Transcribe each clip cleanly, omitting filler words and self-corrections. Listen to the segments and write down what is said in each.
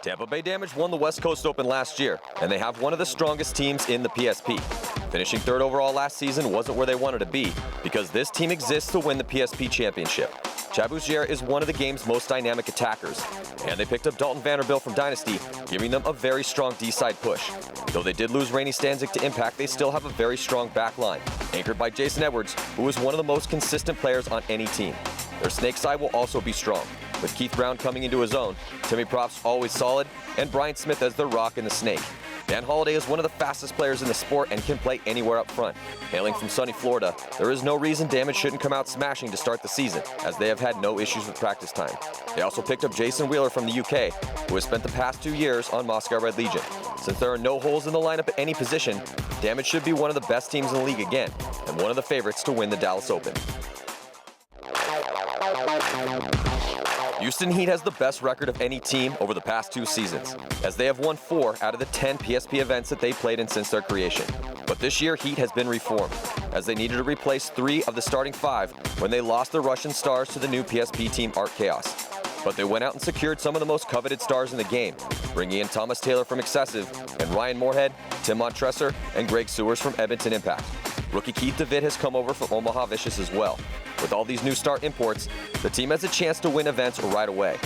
Tampa Bay Damage won the West Coast Open last year, and they have one of the strongest teams in the PSP. Finishing third overall last season wasn't where they wanted to be, because this team exists to win the PSP championship. Chad Bougier is one of the game's most dynamic attackers, and they picked up Dalton Vanderbilt from Dynasty, giving them a very strong D-side push. Though they did lose Rainey Stanzik to Impact, they still have a very strong back line, anchored by Jason Edwards, who is one of the most consistent players on any team. Their snake side will also be strong, with Keith Brown coming into his own, Timmy Prop's always solid, and Brian Smith as their rock in the snake. Dan Holiday is one of the fastest players in the sport and can play anywhere up front. Hailing from sunny Florida, there is no reason Damage shouldn't come out smashing to start the season, as they have had no issues with practice time. They also picked up Jason Wheeler from the UK, who has spent the past 2 years on Moscow Red Legion. Since there are no holes in the lineup at any position, Damage should be one of the best teams in the league again, and one of the favorites to win the Dallas Open. Houston Heat has the best record of any team over the past 2 seasons, as they have won 4 out of the 10 PSP events that they played in since their creation. But this year, Heat has been reformed, as they needed to replace 3 of the starting 5 when they lost their Russian stars to the new PSP team Art Chaos. But they went out and secured some of the most coveted stars in the game, bringing in Thomas Taylor from Excessive, and Ryan Moorhead, Tim Montresor, and Greg Sewers from Edmonton Impact. Rookie Keith DeVitt has come over from Omaha Vicious as well. With all these new star imports, the team has a chance to win events right away.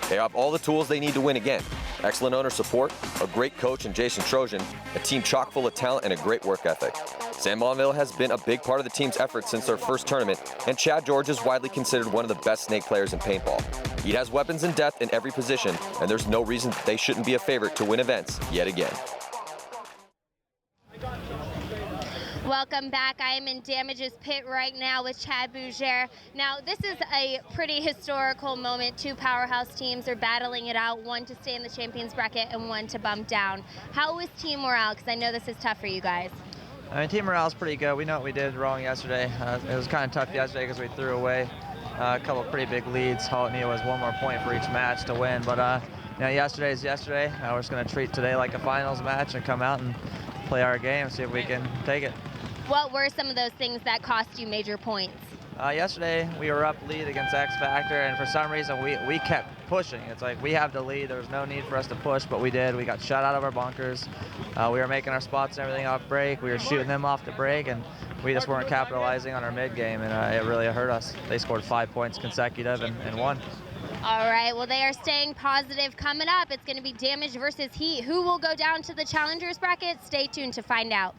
They have all the tools they need to win again. Excellent owner support, a great coach in Jason Trojan, a team chock full of talent, and a great work ethic. Sam Bonville has been a big part of the team's efforts since their first tournament, and Chad George is widely considered one of the best snake players in paintball. He has weapons and depth in every position, and there's no reason they shouldn't be a favorite to win events yet again. Welcome back. I am in Damage's pit right now with Chad Bougier. Now, this is a pretty historical moment. 2 powerhouse teams are battling it out, one to stay in the champions bracket and one to bump down. How was team morale? Because I know this is tough for you guys. I mean, team morale is pretty good. We know what we did wrong yesterday. It was kind of tough yesterday because we threw away a couple of pretty big leads. All it needed was 1 more point for each match to win. But you know, yesterday is yesterday. We're just going to treat today like a finals match and come out and play our game, see if we can take it. What were some of those things that cost you major points? Yesterday, we were up lead against X Factor, and for some reason, we kept pushing. It's like we have the lead. There was no need for us to push, but we did. We got shut out of our bunkers. We were making our spots and everything off break. We were shooting them off the break, and we just weren't capitalizing on our mid game, and it really hurt us. They scored 5 points consecutive and won. All right, well, they are staying positive. Coming up, it's going to be Damage versus Heat. Who will go down to the challengers bracket? Stay tuned to find out.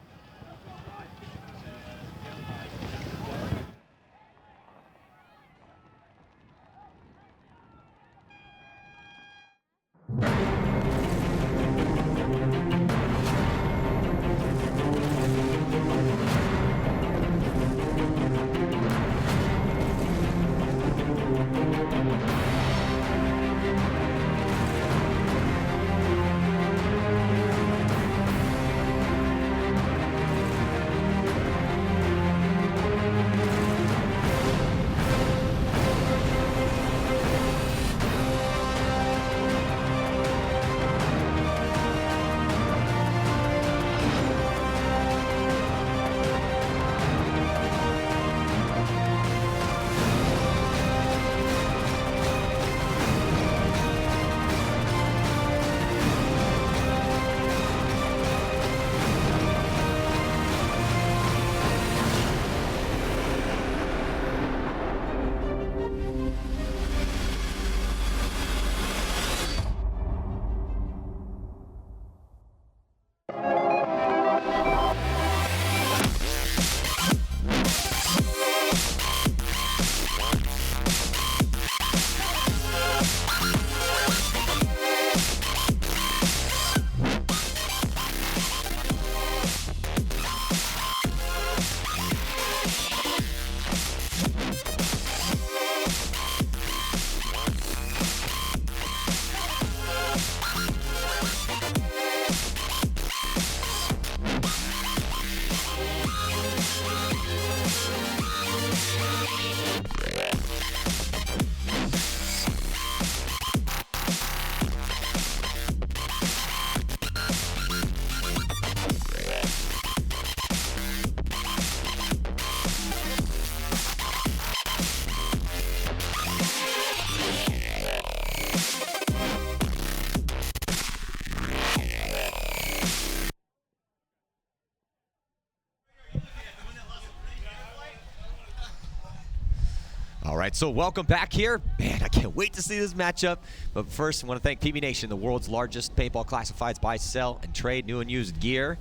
right, so welcome back here. Man, I can't wait to see this matchup. But first, I want to thank PB Nation, the world's largest paintball classifieds buy, sell, and trade new and used gear.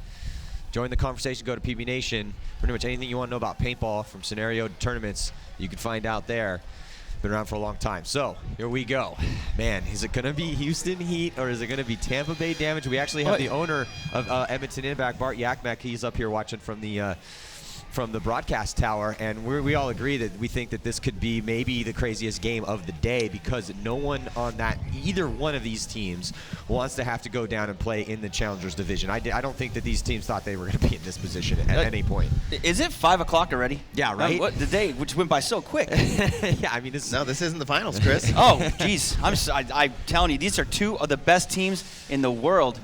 Join the conversation, go to PB Nation. Pretty much anything you want to know about paintball, from scenario to tournaments, you can find out there. Been around for a long time. So here we go. Man, is it going to be Houston Heat or is it going to be Tampa Bay Damage? We actually have the owner of Edmonton Impact, Bart Yakmek. He's up here watching from the broadcast tower, and we all agree that we think that this could be maybe the craziest game of the day, because no one on either one of these teams wants to have to go down and play in the Challengers division. I don't think that these teams thought they were going to be in this position at any point. Is it 5 o'clock already? Yeah, right? The day, which went by so quick. Yeah, I mean, this isn't the finals, Chris. Oh, geez. I'm telling you, these are two of the best teams in the world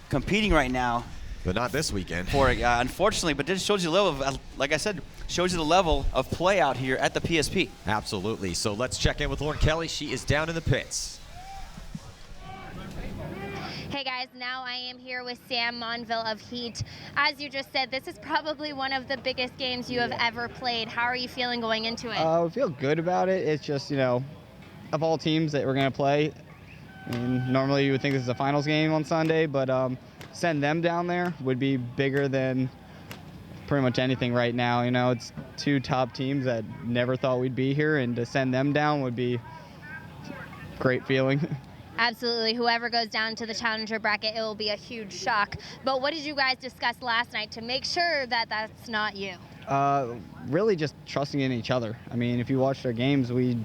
competing right now. But not this weekend. Unfortunately, but this shows you the level of, like I said, shows you the level of play out here at the PSP. Absolutely. So let's check in with Lauren Kelly. She is down in the pits. Hey guys, now I am here with Sam Monville of Heat. As you just said, this is probably one of the biggest games you have ever played. How are you feeling going into it? I feel good about it. It's just, of all teams that we're going to play, normally you would think this is a finals game on Sunday, but send them down there would be bigger than pretty much anything right now. It's two top teams that never thought we'd be here, and to send them down would be a great feeling. Absolutely. Whoever goes down to the challenger bracket, it will be a huge shock. But what did you guys discuss last night to make sure that that's not you? Really just trusting in each other. I mean, if you watched our games, we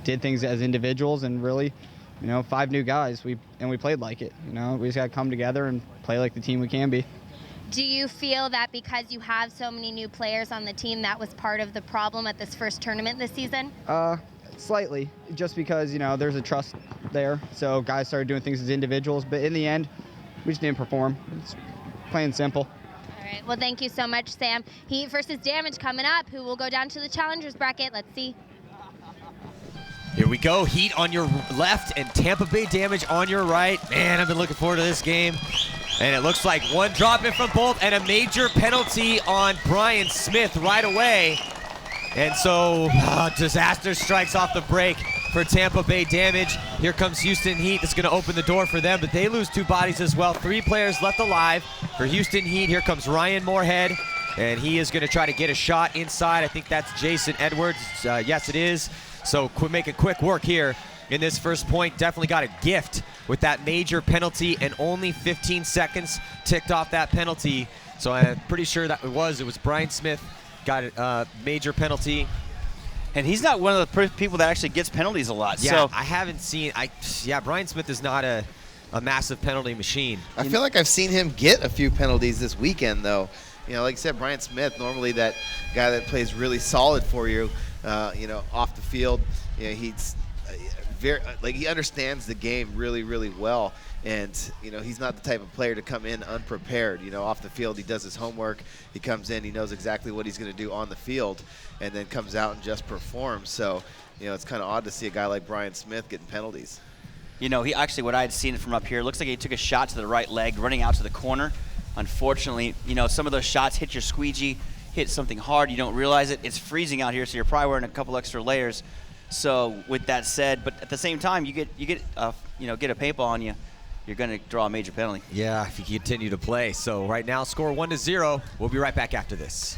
did things as individuals, and really, 5 new guys, we played like it. We just got to come together and play like the team we can be. Do you feel that because you have so many new players on the team, that was part of the problem at this first tournament this season? Slightly, just because, there's a trust there. So guys started doing things as individuals, but in the end, we just didn't perform. It's plain and simple. All right, well, thank you so much, Sam. Heat versus Damage coming up. Who will go down to the challengers bracket? Let's see. Here we go. Heat on your left and Tampa Bay Damage on your right. Man, I've been looking forward to this game. And it looks like one drop in from both and a major penalty on Brian Smith right away. And so disaster strikes off the break for Tampa Bay Damage. Here comes Houston Heat. That's going to open the door for them, but they lose 2 bodies as well. 3 players left alive for Houston Heat. Here comes Ryan Moorhead, and he is going to try to get a shot inside. I think that's Jason Edwards. Yes, it is. So make it quick work here in this first point. Definitely got a gift with that major penalty, and only 15 seconds ticked off that penalty. So I'm pretty sure that it was Brian Smith got a major penalty. And he's not one of the people that actually gets penalties a lot. Yeah, so I haven't seen. Brian Smith is not a massive penalty machine. I feel like I've seen him get a few penalties this weekend, though. Like I said, Brian Smith, normally that guy that plays really solid for you, off the field. He's he understands the game really, really well. And, he's not the type of player to come in unprepared. Off the field, he does his homework. He comes in, he knows exactly what he's going to do on the field, and then comes out and just performs. So, it's kind of odd to see a guy like Brian Smith getting penalties. he actually, what I had seen from up here, looks like he took a shot to the right leg, running out to the corner. Unfortunately, some of those shots hit your squeegee, hit something hard, you don't realize it. It's freezing out here, so you're probably wearing a couple extra layers. So with that said, but at the same time, you get a paintball on you, you're going to draw a major penalty. Yeah, if you continue to play. So right now, score 1-0. We'll be right back after this.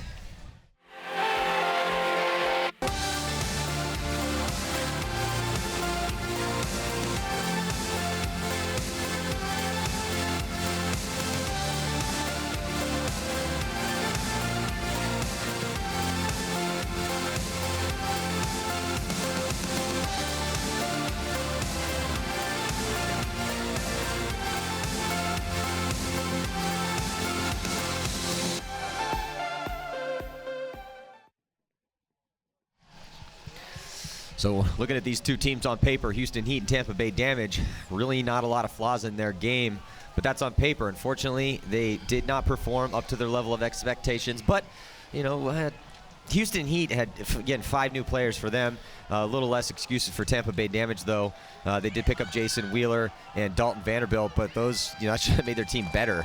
So looking at these two teams on paper, Houston Heat and Tampa Bay Damage, really not a lot of flaws in their game, but that's on paper. Unfortunately, they did not perform up to their level of expectations, but, Houston Heat had, again, 5 new players for them. A little less excuses for Tampa Bay Damage, though. They did pick up Jason Wheeler and Dalton Vanderbilt, but those, that should have made their team better.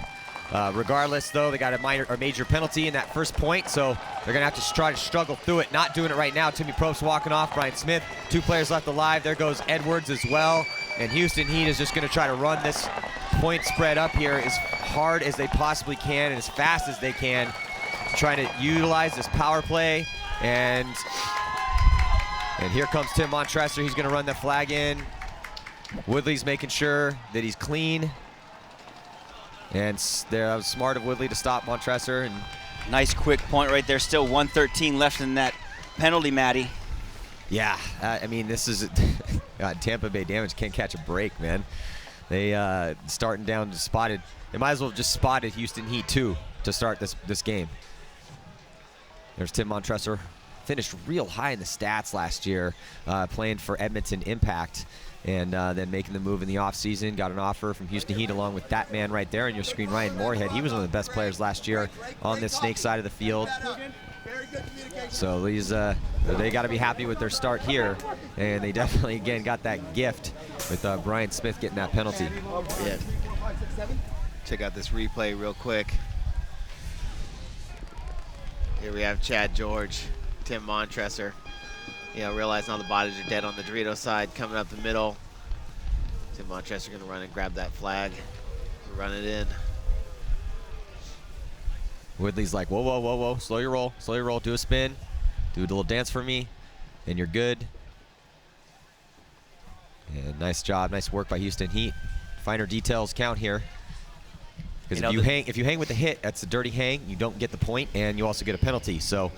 Regardless, though, they got a minor or major penalty in that first point, so they're going to have to try to struggle through it. Not doing it right now. Timmy Probst walking off. Brian Smith, 2 players left alive. There goes Edwards as well. And Houston Heat is just going to try to run this point spread up here as hard as they possibly can and as fast as they can, trying to utilize this power play. And here comes Tim Montresor. He's going to run the flag in. Woodley's making sure that he's clean. And that was smart of Woodley to stop Montresor. And nice quick point right there. Still 1:13 left in that penalty, Matty. Yeah, I mean, this is God, Tampa Bay Damage can't catch a break, man. They starting down to spotted. They might as well have just spotted Houston Heat too to start this game. There's Tim Montresor. Finished real high in the stats last year, playing for Edmonton Impact. And then making the move in the offseason, got an offer from Houston Heat along with that man right there on your screen, Ryan Moorhead. He was one of the best players last year on this snake side of the field. So these, they got to be happy with their start here. And they definitely, again, got that gift with Brian Smith getting that penalty. Yeah. Check out this replay real quick. Here we have Chad George, Tim Montresor. You know, realizing all the bodies are dead on the Dorito side, coming up the middle. Tim Montresor gonna run and grab that flag, run it in. Woodley's like, whoa, whoa, whoa, whoa, slow your roll, do a spin, do a little dance for me, and you're good. And nice job, nice work by Houston Heat. Finer details count here. Because if you hang with the hit, that's a dirty hang. You don't get the point, and you also get a penalty. So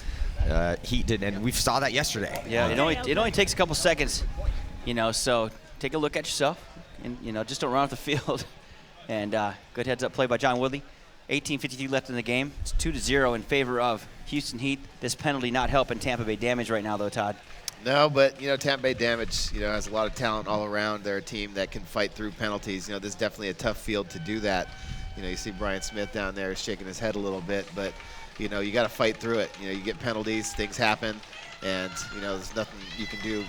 Heat did, and we saw that yesterday. Yeah, it only takes a couple seconds, you know. So take a look at yourself, and just don't run off the field. And good heads-up play by John Woodley. 18:52 left in the game. It's 2-0 in favor of Houston Heat. This penalty not helping Tampa Bay Damage right now, though, Todd. No, but Tampa Bay Damage, has a lot of talent all around. They're a team that can fight through penalties. This is definitely a tough field to do that. You see Brian Smith down there shaking his head a little bit, but you got to fight through it. You get penalties, things happen, and there's nothing you can do.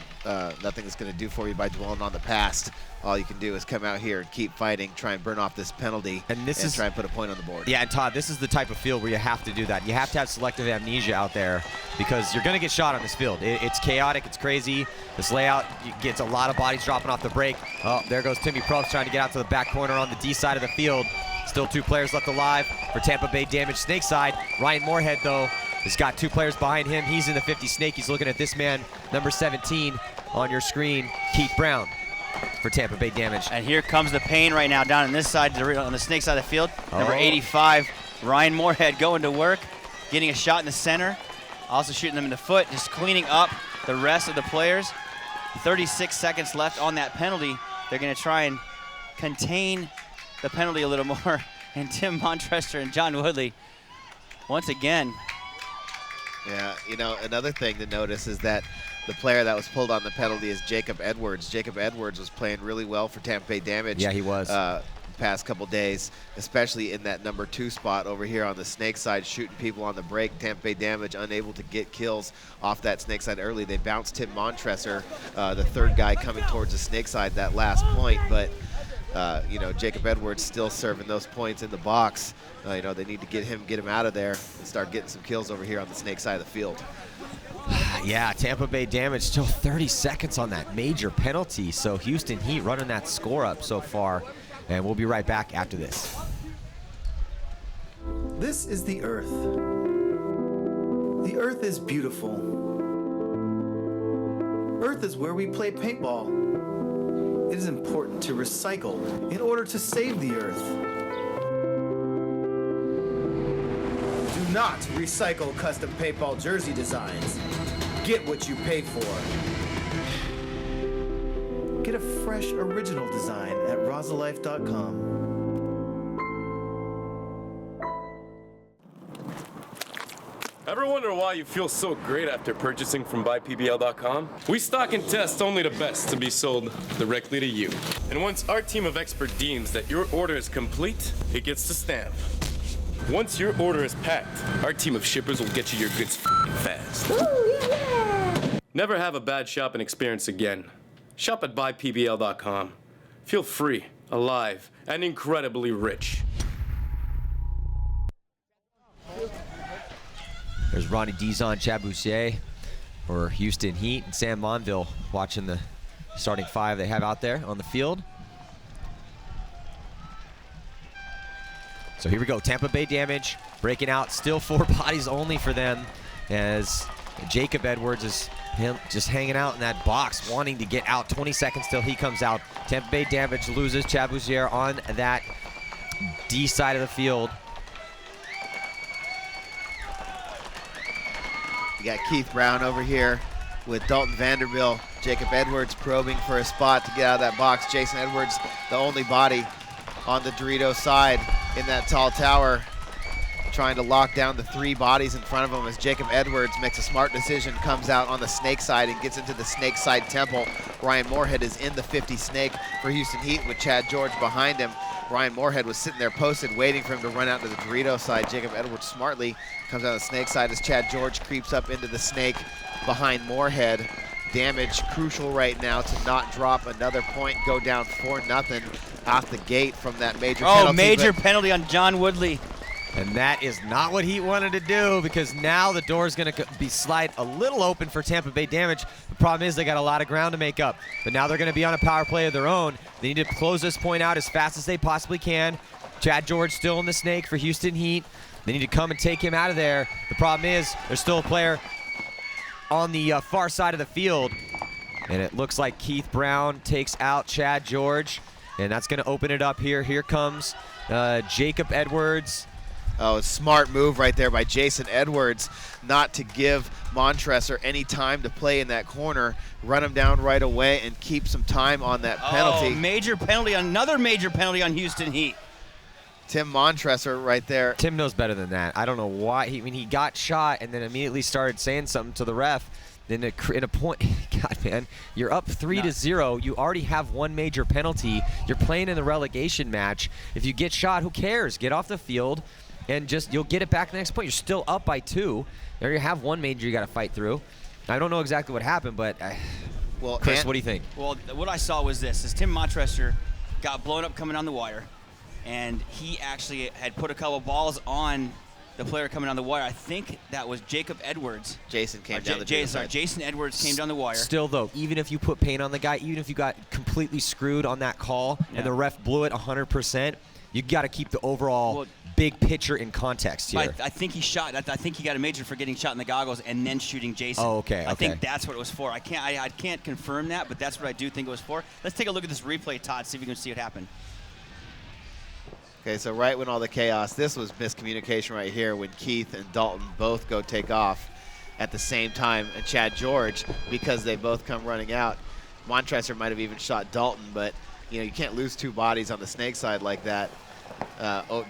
Nothing is going to do for you by dwelling on the past. All you can do is come out here and keep fighting, try and burn off this penalty, and try and put a point on the board. Yeah, and Todd, this is the type of field where you have to do that. You have to have selective amnesia out there because you're going to get shot on this field. It's chaotic, it's crazy. This layout gets a lot of bodies dropping off the break. Oh, there goes Timmy Probst trying to get out to the back corner on the D side of the field. Still 2 players left alive for Tampa Bay Damage snake side. Ryan Moorhead, though, has got 2 players behind him. He's in the 50 snake. He's looking at this man, number 17 on your screen, Keith Brown for Tampa Bay Damage. And here comes the pain right now down on this side, on the snake side of the field. Number 85, Ryan Moorhead going to work, getting a shot in the center, also shooting them in the foot, just cleaning up the rest of the players. 36 seconds left on that penalty. They're going to try and contain the penalty a little more. And Tim Montresor and John Woodley, once again. Yeah, another thing to notice is that the player that was pulled on the penalty is Jacob Edwards. Jacob Edwards was playing really well for Tampa Bay Damage. Yeah, he was. Past couple days, especially in that number 2 spot over here on the snake side, shooting people on the break. Tampa Bay Damage unable to get kills off that snake side early. They bounced Tim Montresor, the 3rd guy coming towards the snake side that last point, but Jacob Edwards still serving those points in the box. They need to get him out of there and start getting some kills over here on the snake side of the field. Yeah, Tampa Bay Damage still 30 seconds on that major penalty. So Houston Heat running that score up so far. And we'll be right back after this. This is the Earth. The Earth is beautiful. Earth is where we play paintball. It is important to recycle in order to save the Earth. Do not recycle custom paintball jersey designs. Get what you pay for. Get a fresh original design at rosalife.com. Ever wonder why you feel so great after purchasing from buypbl.com? We stock and test only the best to be sold directly to you. And once our team of experts deems that your order is complete, it gets the stamp. Once your order is packed, our team of shippers will get you your goods fast. Ooh, yeah. Never have a bad shopping experience again. Shop at buypbl.com. Feel free, alive, and incredibly rich. There's Ronnie Dizon, Chad Boucher for Houston Heat, and Sam Monville watching the starting 5 they have out there on the field. So here we go, Tampa Bay Damage breaking out, still 4 bodies only for them, as Jacob Edwards is just hanging out in that box, wanting to get out. 20 seconds till he comes out. Tampa Bay Damage loses Chad Boucher on that D side of the field. You got Keith Brown over here with Dalton Vanderbilt. Jacob Edwards probing for a spot to get out of that box. Jason Edwards, the only body on the Dorito side in that tall tower, trying to lock down the 3 bodies in front of him as Jacob Edwards makes a smart decision, comes out on the snake side and gets into the snake side temple. Ryan Moorhead is in the 50 snake for Houston Heat with Chad George behind him. Ryan Moorhead was sitting there posted waiting for him to run out to the Dorito side. Jacob Edwards smartly comes out the snake side as Chad George creeps up into the snake behind Moorhead. Damage crucial right now to not drop another point, go down 4-0 off the gate from that major penalty. Oh, major penalty on John Woodley. And that is not what Heat wanted to do, because now the door is going to be slide a little open for Tampa Bay Damage. The problem is they got a lot of ground to make up. But now they're going to be on a power play of their own. They need to close this point out as fast as they possibly can. Chad George still in the snake for Houston Heat. They need to come and take him out of there. The problem is there's still a player on the far side of the field. And it looks like Keith Brown takes out Chad George. And that's going to open it up here. Here comes Jacob Edwards. Oh, smart move right there by Jason Edwards, not to give Montressor any time to play in that corner, run him down right away and keep some time on that penalty. Oh, major penalty, another major penalty on Houston Heat. Tim Montressor right there. Tim knows better than that. I don't know why. He got shot and then immediately started saying something to the ref. Then in a point, God, man, you're up 3-0. You already have 1 major penalty. You're playing in the relegation match. If you get shot, who cares? Get off the field. And you'll get it back the next point. You're still up by 2. There you have 1 major you got to fight through. I don't know exactly what happened, but well, Chris, what do you think? Well, what I saw was this: is Tim Montressor got blown up coming on the wire, and he actually had put a couple balls on the player coming on the wire. I think that was Jacob Edwards. Jason came down the side. Jason Edwards came down the wire. Still, though, even if you put paint on the guy, even if you got completely screwed on that call and the ref blew it 100%, you got to keep the overall big picture in context here. I think he shot. I think he got a major for getting shot in the goggles and then shooting Jason. Oh, okay. I think that's what it was for. I can't confirm that, but that's what I do think it was for. Let's take a look at this replay, Todd, see if we can see what happened. Okay, so right when all the chaos, this was miscommunication right here when Keith and Dalton both go take off at the same time, and Chad George, because they both come running out. Montressor might have even shot Dalton, but you can't lose 2 bodies on the snake side like that.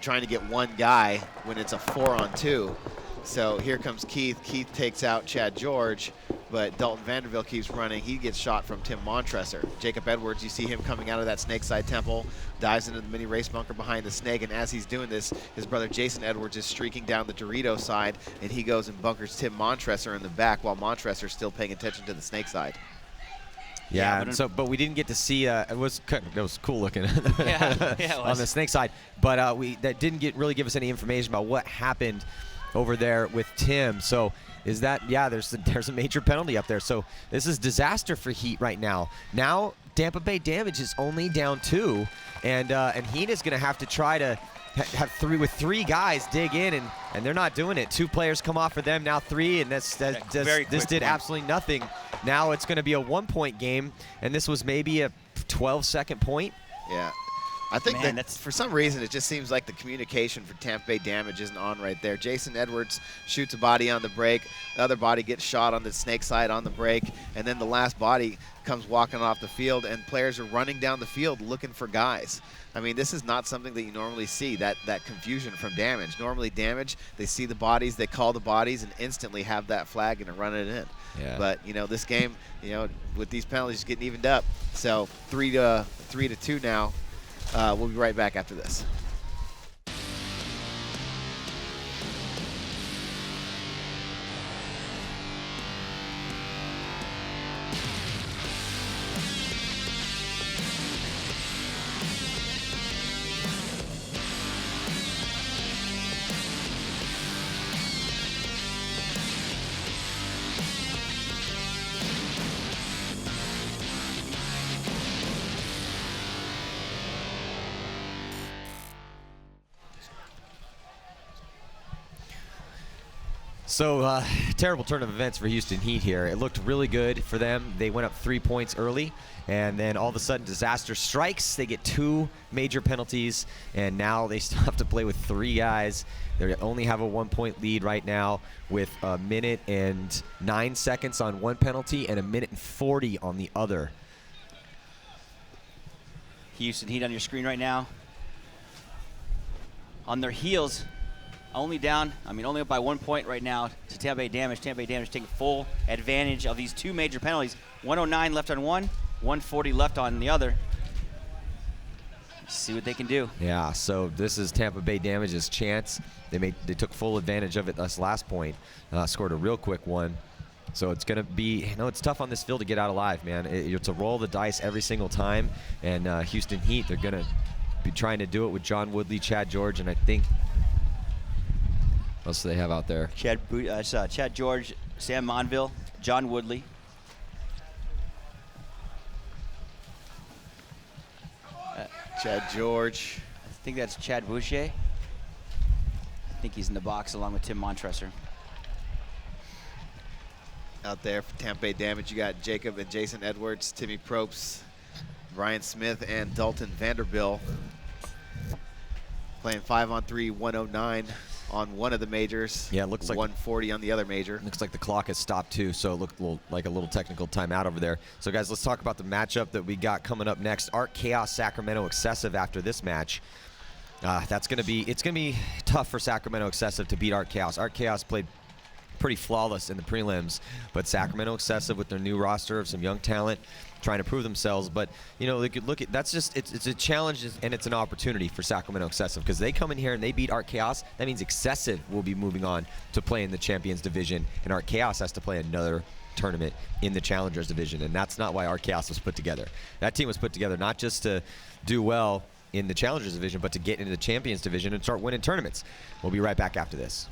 Trying to get 1 guy when it's a 4-on-2. So here comes Keith. Keith takes out Chad George, but Dalton Vanderbilt keeps running. He gets shot from Tim Montressor. Jacob Edwards, you see him coming out of that snake side temple, dives into the mini race bunker behind the snake, and as he's doing this, his brother Jason Edwards is streaking down the Dorito side, and he goes and bunkers Tim Montressor in the back while Montressor's still paying attention to the snake side. Yeah, but we didn't get to see. It was cool looking on the snake side, but that didn't really give us any information about what happened over there with Tim. So is that there's a major penalty up there. So this is disaster for Heat right now. Now Tampa Bay Damage is only down 2, and Heat is going to have to try to have 3 guys dig in, and they're not doing it. 2 players come off for them, now 3, and this did absolutely nothing. Now it's going to be a 1-point game, and this was maybe a 12-second point. Yeah. I think that for some reason it just seems like the communication for Tampa Bay Damage isn't on right there. Jason Edwards shoots a body on the break. The other body gets shot on the snake side on the break. And then the last body comes walking off the field, and players are running down the field looking for guys. I mean, this is not something that you normally see, that confusion from Damage. Normally Damage, they see the bodies, they call the bodies, and instantly have that flag and run it in. Yeah. But, this game, with these penalties getting evened up, so 3-2 now. We'll be right back after this. So terrible turn of events for Houston Heat here. It looked really good for them. They went up 3 points early, and then all of a sudden disaster strikes. They get 2 major penalties, and now they still have to play with 3 guys. They only have a 1-point lead right now with 1 minute and 9 seconds on one penalty and 1 minute and 40 on the other. Houston Heat on your screen right now. On their heels, only up by 1 point right now to Tampa Bay Damage. Tampa Bay Damage taking full advantage of these 2 major penalties. 109 left on one, 140 left on the other. See what they can do. Yeah, so this is Tampa Bay Damage's chance. They took full advantage of it this last point. Scored a real quick one. So it's going to be, it's tough on this field to get out alive, man. It's a roll the dice every single time. And Houston Heat, they're going to be trying to do it with John Woodley, Chad George, and I think, what else do they have out there? Chad George, Sam Monville, John Woodley. Chad George. I think that's Chad Boucher. I think he's in the box along with Tim Montresor. Out there for Tampa Bay Damage, you got Jacob and Jason Edwards, Timmy Probst, Brian Smith, and Dalton Vanderbilt. Playing 5-on-3, 109 on one of the majors. Yeah, it looks like 140 on the other major. Looks like the clock has stopped too, so it looked like a little technical timeout over there. So guys, let's talk about the matchup that we got coming up next. Art Chaos Sacramento Excessive after this match. It's gonna be tough for Sacramento Excessive to beat Art Chaos. Art Chaos played pretty flawless in the prelims, but Sacramento Excessive with their new roster of some young talent trying to prove themselves. But they could look at it's a challenge and it's an opportunity for Sacramento Excessive, because they come in here and they beat Art Chaos. That means Excessive will be moving on to play in the Champions Division, and Art Chaos has to play another tournament in the Challengers Division, and that's not why Art Chaos was put together. That team was put together not just to do well in the Challengers Division, but to get into the Champions Division and start winning tournaments. We'll be right back after this.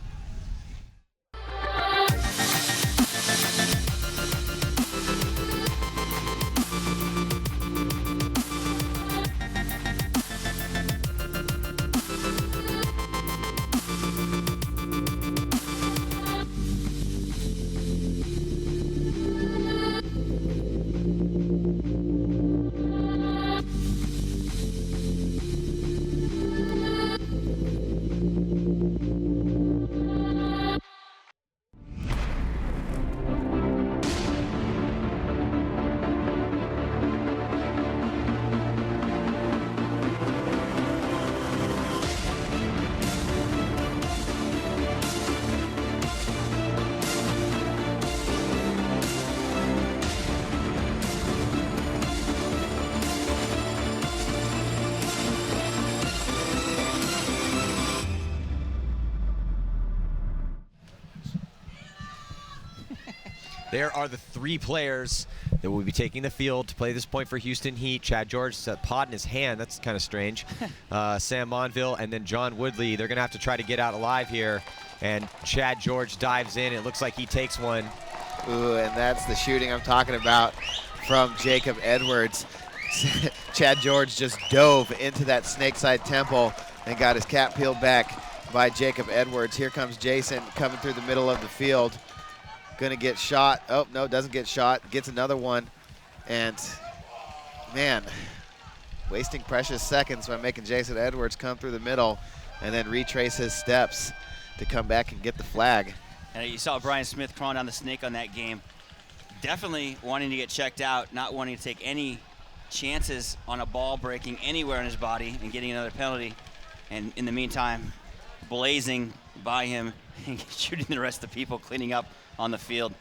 There are the 3 players that will be taking the field to play this point for Houston Heat. Chad George has a pod in his hand. That's kind of strange. Sam Monville and then John Woodley. They're going to have to try to get out alive here. And Chad George dives in. It looks like he takes one. Ooh, and that's the shooting I'm talking about from Jacob Edwards. Chad George just dove into that snakeside temple and got his cap peeled back by Jacob Edwards. Here comes Jason coming through the middle of the field. Gonna get shot. Oh, no, doesn't get shot. Gets another one. And, man, wasting precious seconds by making Jason Edwards come through the middle and then retrace his steps to come back and get the flag. And you saw Brian Smith crawling down the snake on that game. Definitely wanting to get checked out, not wanting to take any chances on a ball breaking anywhere in his body and getting another penalty. And in the meantime, blazing by him and shooting the rest of the people, cleaning up on the field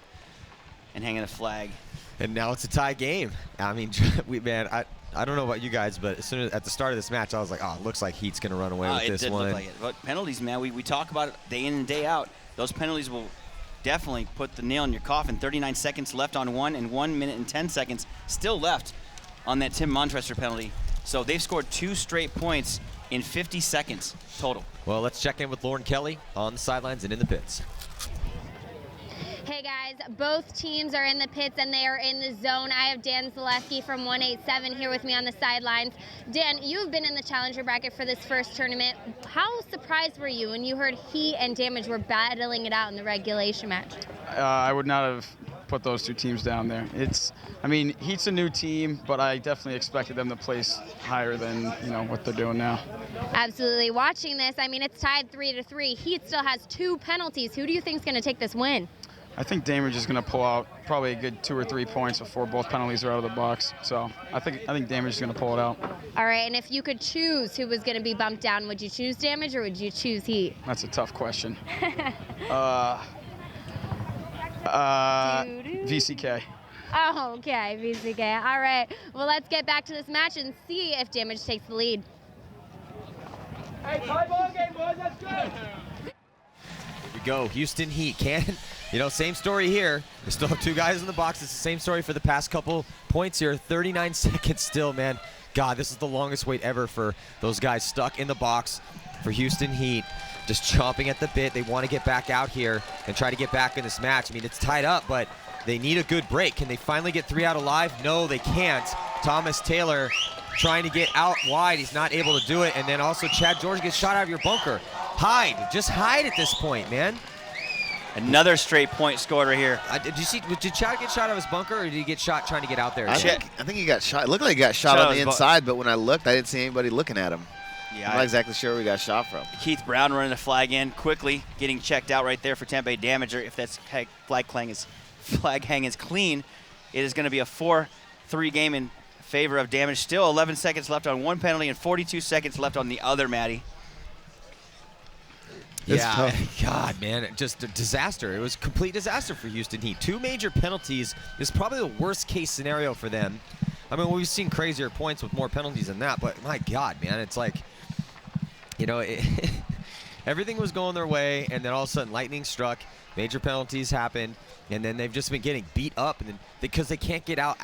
and hanging a flag. And now it's a tie game. I mean, I don't know about you guys, but as soon as at the start of this match, I was like, oh, it looks like Heat's going to run away with this one. Look like it. But penalties, man, we talk about it day in and day out. Those penalties will definitely put the nail in your coffin. 39 seconds left on one and 1 minute and 10 seconds still left on that Tim Montresor penalty. So they've scored 2 straight points in 50 seconds total. Well, let's check in with Lauren Kelly on the sidelines and in the pits. Hey guys, both teams are in the pits and they are in the zone. I have Dan Zaleski from 187 here with me on the sidelines. Dan, you've been in the challenger bracket for this first tournament. How surprised were you when you heard Heat and Damage were battling it out in the regulation match? I would not have put those two teams down there. I mean, Heat's a new team, but I definitely expected them to place higher than, what they're doing now. Absolutely. Watching this, I mean, it's tied 3-3. Heat still has 2 penalties. Who do you think is going to take this win? I think Damage is going to pull out probably a good 2 or 3 points before both penalties are out of the box. So I think Damage is going to pull it out. All right, and if you could choose who was going to be bumped down, would you choose Damage or would you choose Heat? That's a tough question. VCK. Oh, okay, VCK. All right. Well, let's get back to this match and see if Damage takes the lead. Hey, tie ball game, boys. That's good. Here we go. Houston Heat same story here. We still have 2 guys in the box. It's the same story for the past couple points here. 39 seconds still, man. God, this is the longest wait ever for those guys stuck in the box for Houston Heat. Just chomping at the bit. They want to get back out here and try to get back in this match. I mean, it's tied up, but they need a good break. Can they finally get 3 out alive? No, they can't. Thomas Taylor trying to get out wide. He's not able to do it. And then also Chad George gets shot out of your bunker. Hide. Just hide at this point, man. Another straight point scored right here. Did Chad get shot out of his bunker, or did he get shot trying to get out there? I think he got shot. It looked like he got shot on the inside, but when I looked, I didn't see anybody looking at him. Yeah, I'm not exactly sure where he got shot from. Keith Brown running the flag in quickly, getting checked out right there for Tampa Bay Damager. If that flag hang is clean, it is going to be a 4-3 game in favor of Damage. Still 11 seconds left on one penalty and 42 seconds left on the other, Maddie. Yeah, God, man, just a disaster. It was a complete disaster for Houston Heat. 2 major penalties is probably the worst case scenario for them. I mean, we've seen crazier points with more penalties than that, but my God, man, it's like, everything was going their way, and then all of a sudden lightning struck, major penalties happened, and then they've just been getting beat up, and then because they can't get out,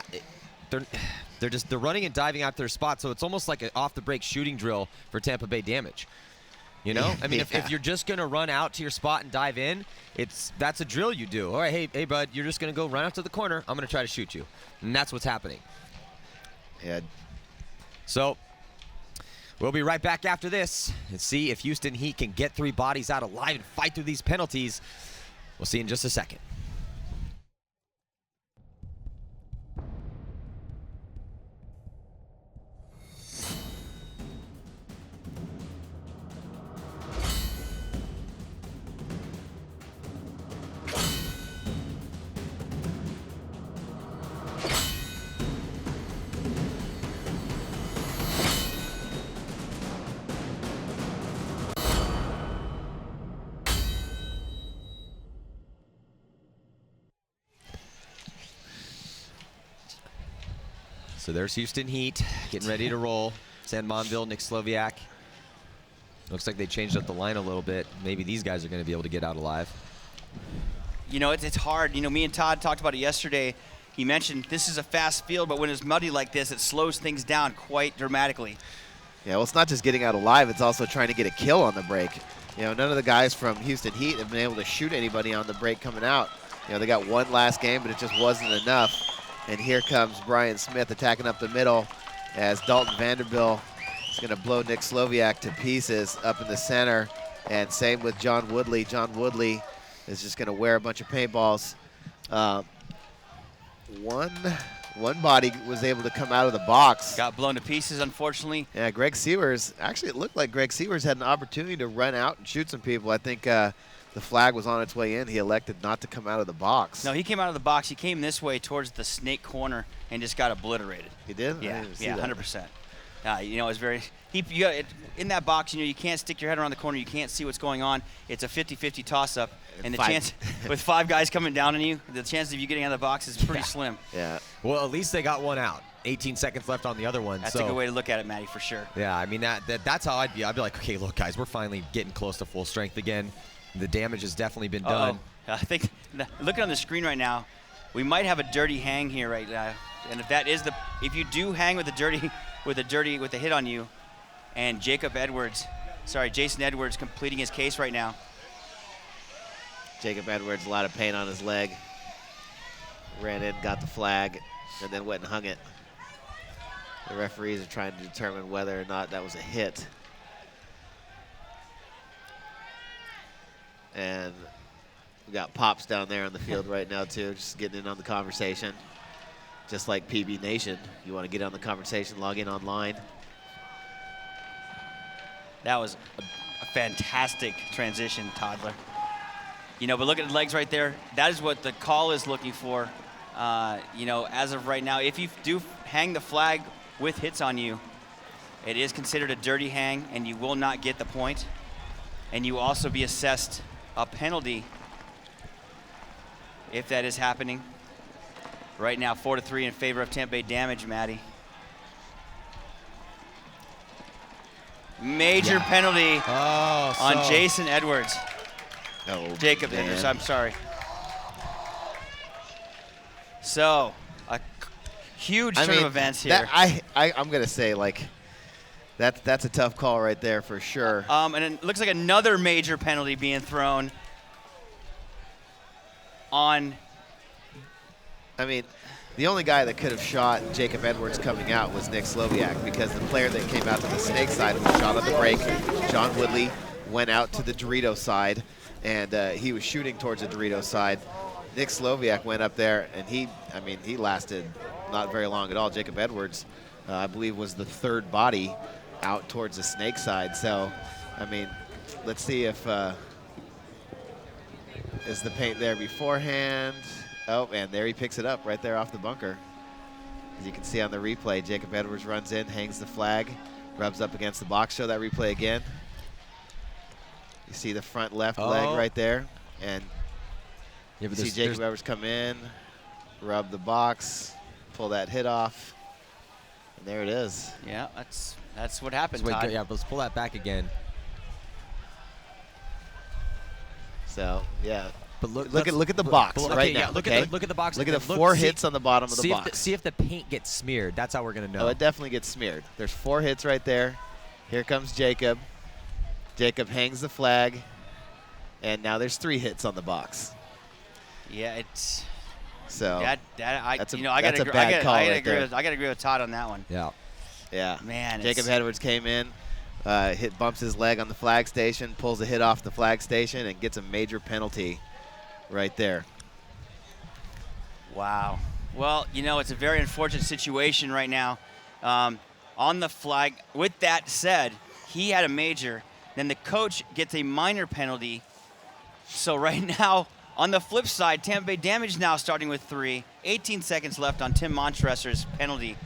they're running and diving out their spot, so it's almost like an off-the-break shooting drill for Tampa Bay Damage. I mean, if you're just going to run out to your spot and dive in, that's a drill you do. All right, hey, bud, you're just going to go run out to the corner. I'm going to try to shoot you. And that's what's happening. Yeah. So we'll be right back after this and see if Houston Heat can get 3 bodies out alive and fight through these penalties. We'll see in just a second. So there's Houston Heat getting ready to roll. San Monville, Nick Sloviak. Looks like they changed up the line a little bit. Maybe these guys are going to be able to get out alive. It's hard. Me and Todd talked about it yesterday. He mentioned this is a fast field, but when it's muddy like this, it slows things down quite dramatically. Yeah, well, it's not just getting out alive. It's also trying to get a kill on the break. None of the guys from Houston Heat have been able to shoot anybody on the break coming out. They got one last game, but it just wasn't enough. And here comes Brian Smith attacking up the middle as Dalton Vanderbilt is going to blow Nick Sloviak to pieces up in the center. And same with John Woodley. John Woodley is just going to wear a bunch of paintballs. One body was able to come out of the box. Got blown to pieces, unfortunately. Yeah, Greg Sewers. Actually, it looked like Greg Sewers had an opportunity to run out and shoot some people. I think the flag was on its way in. He elected not to come out of the box. No, he came out of the box. He came this way towards the snake corner and just got obliterated. He did? Yeah, 100%. It's very in that box. You can't stick your head around the corner. You can't see what's going on. It's a 50-50 toss-up, and the chance with 5 guys coming down on you, the chances of you getting out of the box is pretty slim. Yeah. Well, at least they got one out. 18 seconds left on the other one. That's a good way to look at it, Matty, for sure. Yeah, I mean that's how I'd be. I'd be like, okay, look, guys, we're finally getting close to full strength again. The damage has definitely been done. I think looking on the screen right now, we might have a dirty hang here right now. And if you do hang with a hit on you, and Jason Edwards completing his case right now. Jacob Edwards, a lot of pain on his leg. Ran in, got the flag, and then went and hung it. The referees are trying to determine whether or not that was a hit. And we got Pops down there on the field right now too, just getting in on the conversation. Just like PB Nation, you want to get on the conversation, log in online. That was a fantastic transition, Toddler. You know, but look at the legs right there. That is what the call is looking for. You know, as of right now, if you do hang the flag with hits on you, it is considered a dirty hang, and you will not get the point. And you will also be assessed a penalty if that is happening. Right now, 4-3 in favor of Tampa Bay Damage, Maddie. Major penalty on Jason Edwards. Oh, Jacob man. Edwards, I'm sorry. So, a huge turn of events here. I'm going to say, like, that's a tough call right there for sure. And it looks like another major penalty being thrown on. I mean, the only guy that could have shot Jacob Edwards coming out was Nick Sloviak, because the player that came out to the snake side was shot on the break. John Woodley went out to the Dorito side, and he was shooting towards the Dorito side. Nick Sloviak went up there, and he lasted not very long at all. Jacob Edwards, I believe, was the third body out towards the snake side. So, I mean, let's see if is the paint there beforehand. Oh, and there he picks it up right there off the bunker. As you can see on the replay, Jacob Edwards runs in, hangs the flag, rubs up against the box. Show that replay again. You see the front left leg right there. And you see Jacob Edwards come in, rub the box, pull that hit off. And there it is. Yeah, that's what happened, Todd. Yeah, let's pull that back again. So, yeah. But look at the box right now. Look at the box. Look at the four hits on the bottom of the box. See if the paint gets smeared. That's how we're gonna know. Oh, it definitely gets smeared. There's 4 hits right there. Here comes Jacob. Jacob hangs the flag, and now there's 3 hits on the box. Yeah, it's. So I gotta agree with Todd on that one. Yeah. Yeah. Man, Jacob Edwards came in. Bumps his leg on the flag station, pulls a hit off the flag station, and gets a major penalty right there. Wow. Well, you know, it's a very unfortunate situation right now. On the flag, with that said, he had a major. Then the coach gets a minor penalty. So right now, on the flip side, Tampa Bay Damage now starting with 3. 18 seconds left on Tim Montressor's penalty.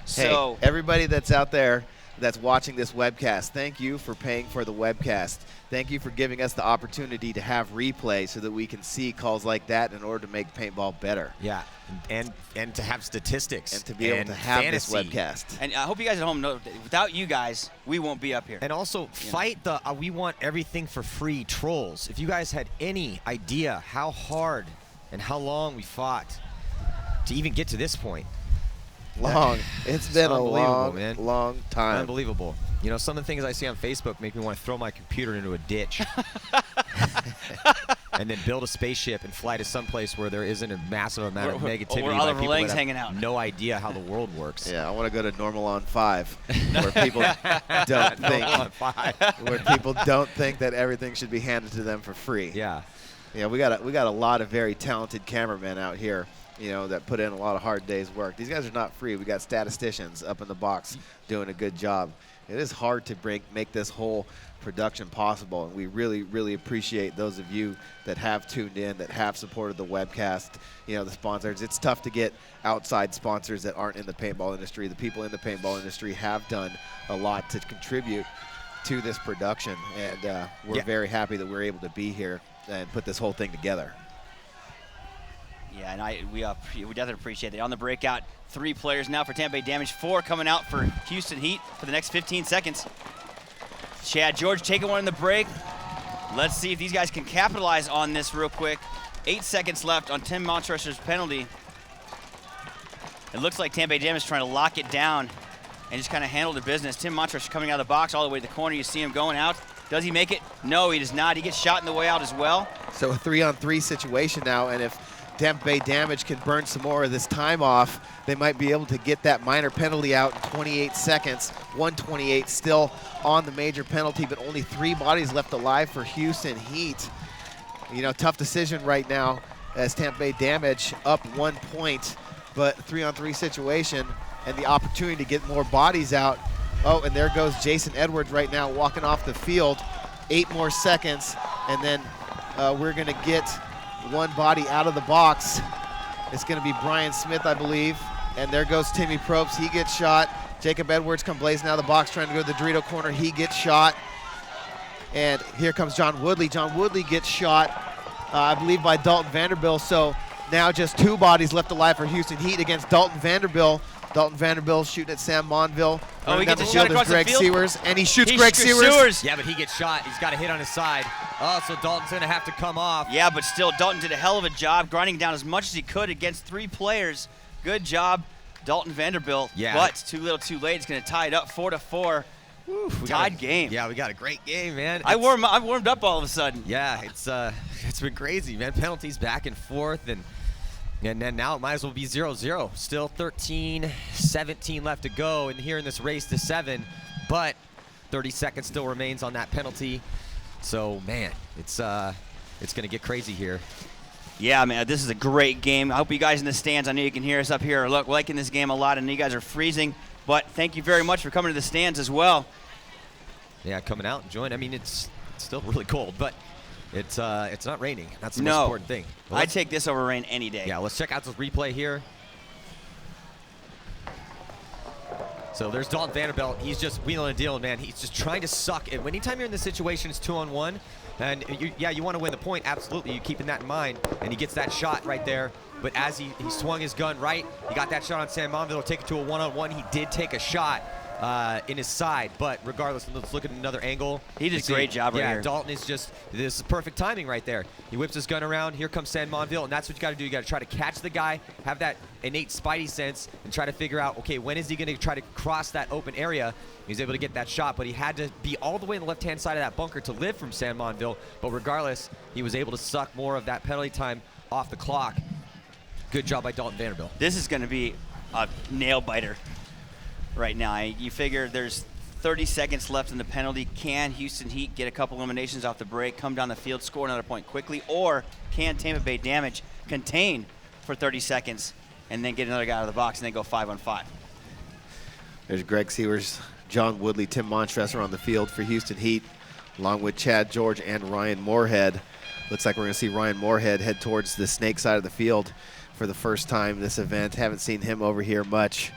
So hey, everybody that's out there that's watching this webcast, thank you for paying for the webcast. Thank you for giving us the opportunity to have replay so that we can see calls like that in order to make paintball better. Yeah, and to have statistics. And to be able to have fantasy. this webcast. And I hope you guys at home know that without you guys, we won't be up here. And also, fight the we want everything for free trolls. If you guys had any idea how hard and how long we fought to even get to this point. Long. It's been a long time. Unbelievable. You know, some of the things I see on Facebook make me want to throw my computer into a ditch. And then build a spaceship and fly to someplace where there isn't a massive amount of negativity where all by of our people legs that hanging have out. no idea how the world works. Yeah, I want to go to Normal on 5, where people don't think that everything should be handed to them for free. Yeah. Yeah, we got a lot of very talented cameramen out here, you know, that put in a lot of hard days' work. These guys are not free. We got statisticians up in the box doing a good job. It is hard to make this whole production possible, and we really, really appreciate those of you that have tuned in, that have supported the webcast, you know, the sponsors. It's tough to get outside sponsors that aren't in the paintball industry. The people in the paintball industry have done a lot to contribute to this production, and we're very happy that we're able to be here and put this whole thing together. Yeah, and we definitely appreciate it. On the breakout, 3 players now for Tampa Bay Damage, 4 coming out for Houston Heat for the next 15 seconds. Chad George taking one in the break. Let's see if these guys can capitalize on this real quick. 8 seconds left on Tim Montressor's penalty. It looks like Tampa Bay Damage trying to lock it down and just kind of handle the business. Tim Montressor coming out of the box all the way to the corner. You see him going out. Does he make it? No, he does not. He gets shot in the way out as well. So a 3-on-3 situation now, and if Tampa Bay Damage can burn some more of this time off, they might be able to get that minor penalty out in 28 seconds. 1:28 still on the major penalty, but only 3 bodies left alive for Houston Heat. You know, tough decision right now as Tampa Bay Damage up 1 point, but 3-on-3 situation and the opportunity to get more bodies out. Oh, and there goes Jason Edwards right now walking off the field. 8 more seconds, and then we're gonna get 1 body out of the box. It's gonna be Brian Smith, I believe. And there goes Timmy Probst, he gets shot. Jacob Edwards come blazing out of the box trying to go to the Dorito corner, he gets shot. And here comes John Woodley. John Woodley gets shot, I believe by Dalton Vanderbilt. So now just 2 bodies left alive for Houston Heat against Dalton Vanderbilt. Dalton Vanderbilt shooting at Sam Monville. Oh, he gets a shot across Greg the field? Sewers, and he shoots Greg Sewers. Yeah, but he gets shot. He's got a hit on his side. Oh, so Dalton's going to have to come off. Yeah, but still, Dalton did a hell of a job grinding down as much as he could against 3 players. Good job, Dalton Vanderbilt. Yeah. But too little too late. It's going to tie it up 4-4. Tied game. Yeah, we got a great game, man. I warmed up all of a sudden. Yeah, it's been crazy, man. Penalties back and forth, and then now it might as well be 0-0. Still 13-17 left to go, and here in this race to 7, but 30 seconds still remains on that penalty. So, man, it's going to get crazy here. Yeah, man, this is a great game. I hope you guys in the stands, I know you can hear us up here. Look, we're liking this game a lot. I know you guys are freezing, but thank you very much for coming to the stands as well. Yeah, coming out and joining. I mean, it's still really cold, but it's not raining. That's the most important thing. Well, I'd take this over rain any day. Yeah, let's check out this replay here. So there's Dalton Vanderbilt. He's just wheeling and dealing, man. He's just trying to suck. And anytime you're in this situation, it's 2-on-1. And you want to win the point, absolutely. You're keeping that in mind. And he gets that shot right there. But as he swung his gun right, he got that shot on Sam Monville to take it to a 1-on-1. He did take a shot in his side, but regardless, let's look at another angle. He did a great job right here. Yeah, Dalton is just, this is perfect timing right there. He whips his gun around, here comes Sam Monville, and that's what you gotta do. You gotta try to catch the guy, have that innate spidey sense, and try to figure out, okay, when is he gonna try to cross that open area? He was able to get that shot, but he had to be all the way on the left-hand side of that bunker to live from Sam Monville, but regardless, he was able to suck more of that penalty time off the clock. Good job by Dalton Vanderbilt. This is gonna be a nail-biter right now. You figure there's 30 seconds left in the penalty. Can Houston Heat get a couple eliminations off the break, come down the field, score another point quickly, or can Tampa Bay Damage contain for 30 seconds and then get another guy out of the box and then go 5-on-5? There's Greg Sewers, John Woodley, Tim Monstresser on the field for Houston Heat, along with Chad George and Ryan Moorhead. Looks like we're going to see Ryan Moorhead head towards the snake side of the field for the first time this event. Haven't seen him over here much.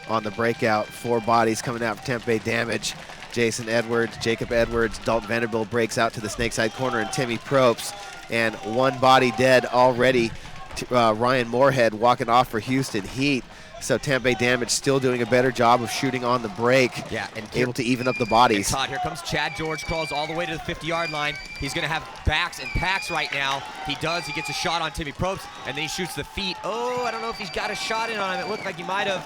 On the breakout, 4 bodies coming out for Tampa Bay Damage. Jason Edwards, Jacob Edwards, Dalton Vanderbilt breaks out to the snake side corner, and Timmy Probst. And 1 body dead already. Ryan Moorhead walking off for Houston Heat. So Tampa Bay Damage still doing a better job of shooting on the break. Yeah, and able to even up the bodies. Todd, here comes Chad George, crawls all the way to the 50-yard line. He's going to have backs and packs right now. He does. He gets a shot on Timmy Probst, and then he shoots the feet. Oh, I don't know if he's got a shot in on him. It looked like he might have.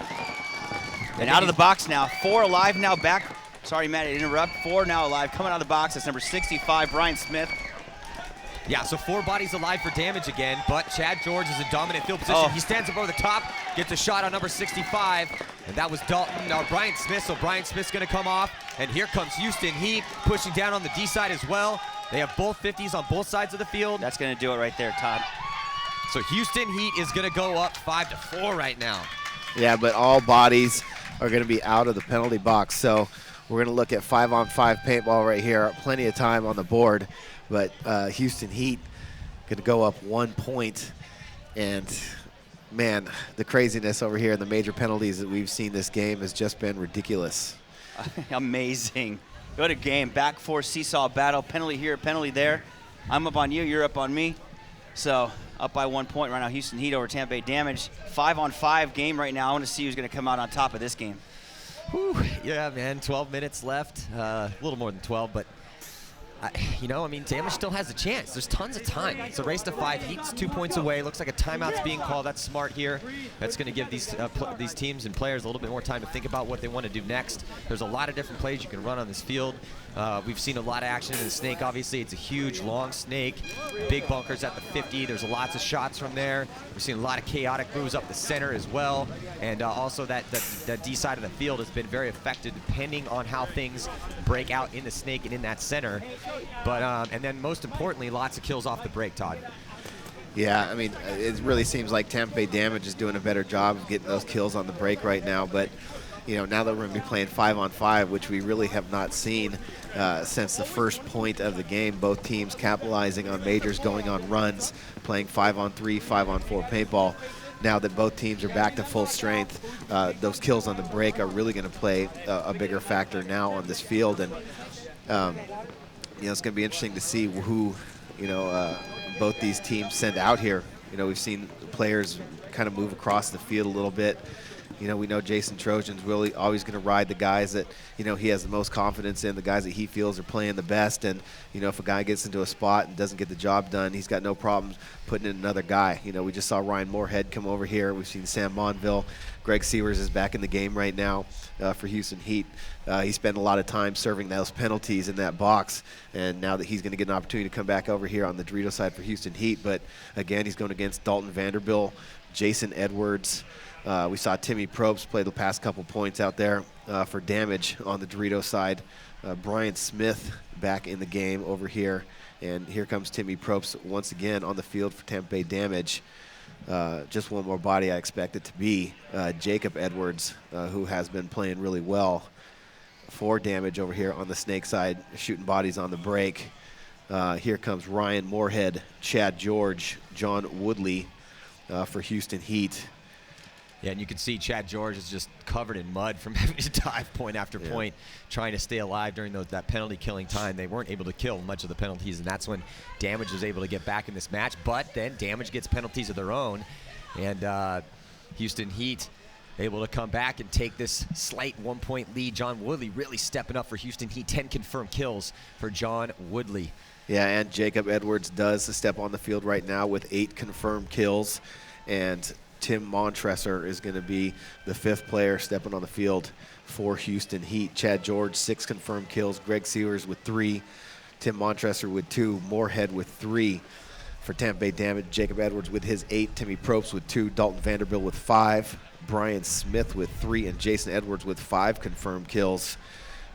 And out of the box now. 4 alive now back. Sorry, Matt, I interrupt. 4 now alive. Coming out of the box, that's number 65, Brian Smith. Yeah, so 4 bodies alive for Damage again, but Chad George is in dominant field position. He stands up over the top, gets a shot on number 65, and that was Dalton, Brian Smith, so Brian Smith's gonna come off, and here comes Houston Heat, pushing down on the D side as well. They have both 50s on both sides of the field. That's gonna do it right there, Todd. So Houston Heat is gonna go up 5-4 right now. Yeah, but all bodies are gonna be out of the penalty box, so we're gonna look at 5-on-5 paintball right here. Plenty of time on the board. But Houston Heat going to go up 1 point. And, man, the craziness over here and the major penalties that we've seen this game has just been ridiculous. Amazing. What a game. Back 4 seesaw battle. Penalty here, penalty there. I'm up on you, you're up on me. So up by 1 point right now. Houston Heat over Tampa Bay Damage. 5-on-5 game right now. I want to see who's going to come out on top of this game. Whew. Yeah, man, 12 minutes left. A little more than 12, but You know, I mean, Damage still has a chance. There's tons of time. It's a race to 5. Heat's 2 points away. Looks like a timeout's being called. That's smart here. That's going to give these teams and players a little bit more time to think about what they want to do next. There's a lot of different plays you can run on this field. We've seen a lot of action in the snake. Obviously, it's a huge, long snake. Big bunkers at the 50. There's lots of shots from there. We're seeing a lot of chaotic moves up the center as well. And also that D side of the field has been very effective depending on how things break out in the snake and in that center. But and then most importantly, lots of kills off the break, Todd. Yeah, I mean, it really seems like Tampa Bay Damage is doing a better job of getting those kills on the break right now. But, you know, now that we're going to be playing 5-on-5, which we really have not seen since the first point of the game, both teams capitalizing on majors, going on runs, playing 5-on-3, 5-on-4 paintball. Now that both teams are back to full strength, those kills on the break are really going to play a bigger factor now on this field. And, you know, it's going to be interesting to see who, you know, both these teams send out here. You know, we've seen players kind of move across the field a little bit. You know, we know Jason Trojan's really always going to ride the guys that, you know, he has the most confidence in, the guys that he feels are playing the best. And, you know, if a guy gets into a spot and doesn't get the job done, he's got no problems putting in another guy. You know, we just saw Ryan Moorhead come over here. We've seen Sam Monville. Greg Sewers is back in the game right now for Houston Heat. He spent a lot of time serving those penalties in that box, and now that he's going to get an opportunity to come back over here on the Dorito side for Houston Heat. But, again, he's going against Dalton Vanderbilt, Jason Edwards. We saw Timmy Probst play the past couple points out there for Damage on the Dorito side. Brian Smith back in the game over here. And here comes Timmy Probst once again on the field for Tampa Bay Damage. Just one more body I expect it to be. Jacob Edwards, who has been playing really well for Damage over here on the snake side, shooting bodies on the break. Here comes Ryan Moorhead, Chad George, John Woodley for Houston Heat. Yeah, and you can see Chad George is just covered in mud from having to dive point after point, trying to stay alive during that penalty killing time. They weren't able to kill much of the penalties, and that's when Damage was able to get back in this match. But then Damage gets penalties of their own, and Houston Heat able to come back and take this slight 1-point lead. John Woodley really stepping up for Houston Heat. 10 confirmed kills for John Woodley. Yeah, and Jacob Edwards does step on the field right now with 8 confirmed kills, and Tim Montresor is going to be the 5th player stepping on the field for Houston Heat. Chad George, 6 confirmed kills. Greg Sewers with 3. Tim Montresor with 2. Moorhead with 3 for Tampa Bay Damage. Jacob Edwards with his 8. Timmy Probst with 2. Dalton Vanderbilt with 5. Brian Smith with 3. And Jason Edwards with 5 confirmed kills.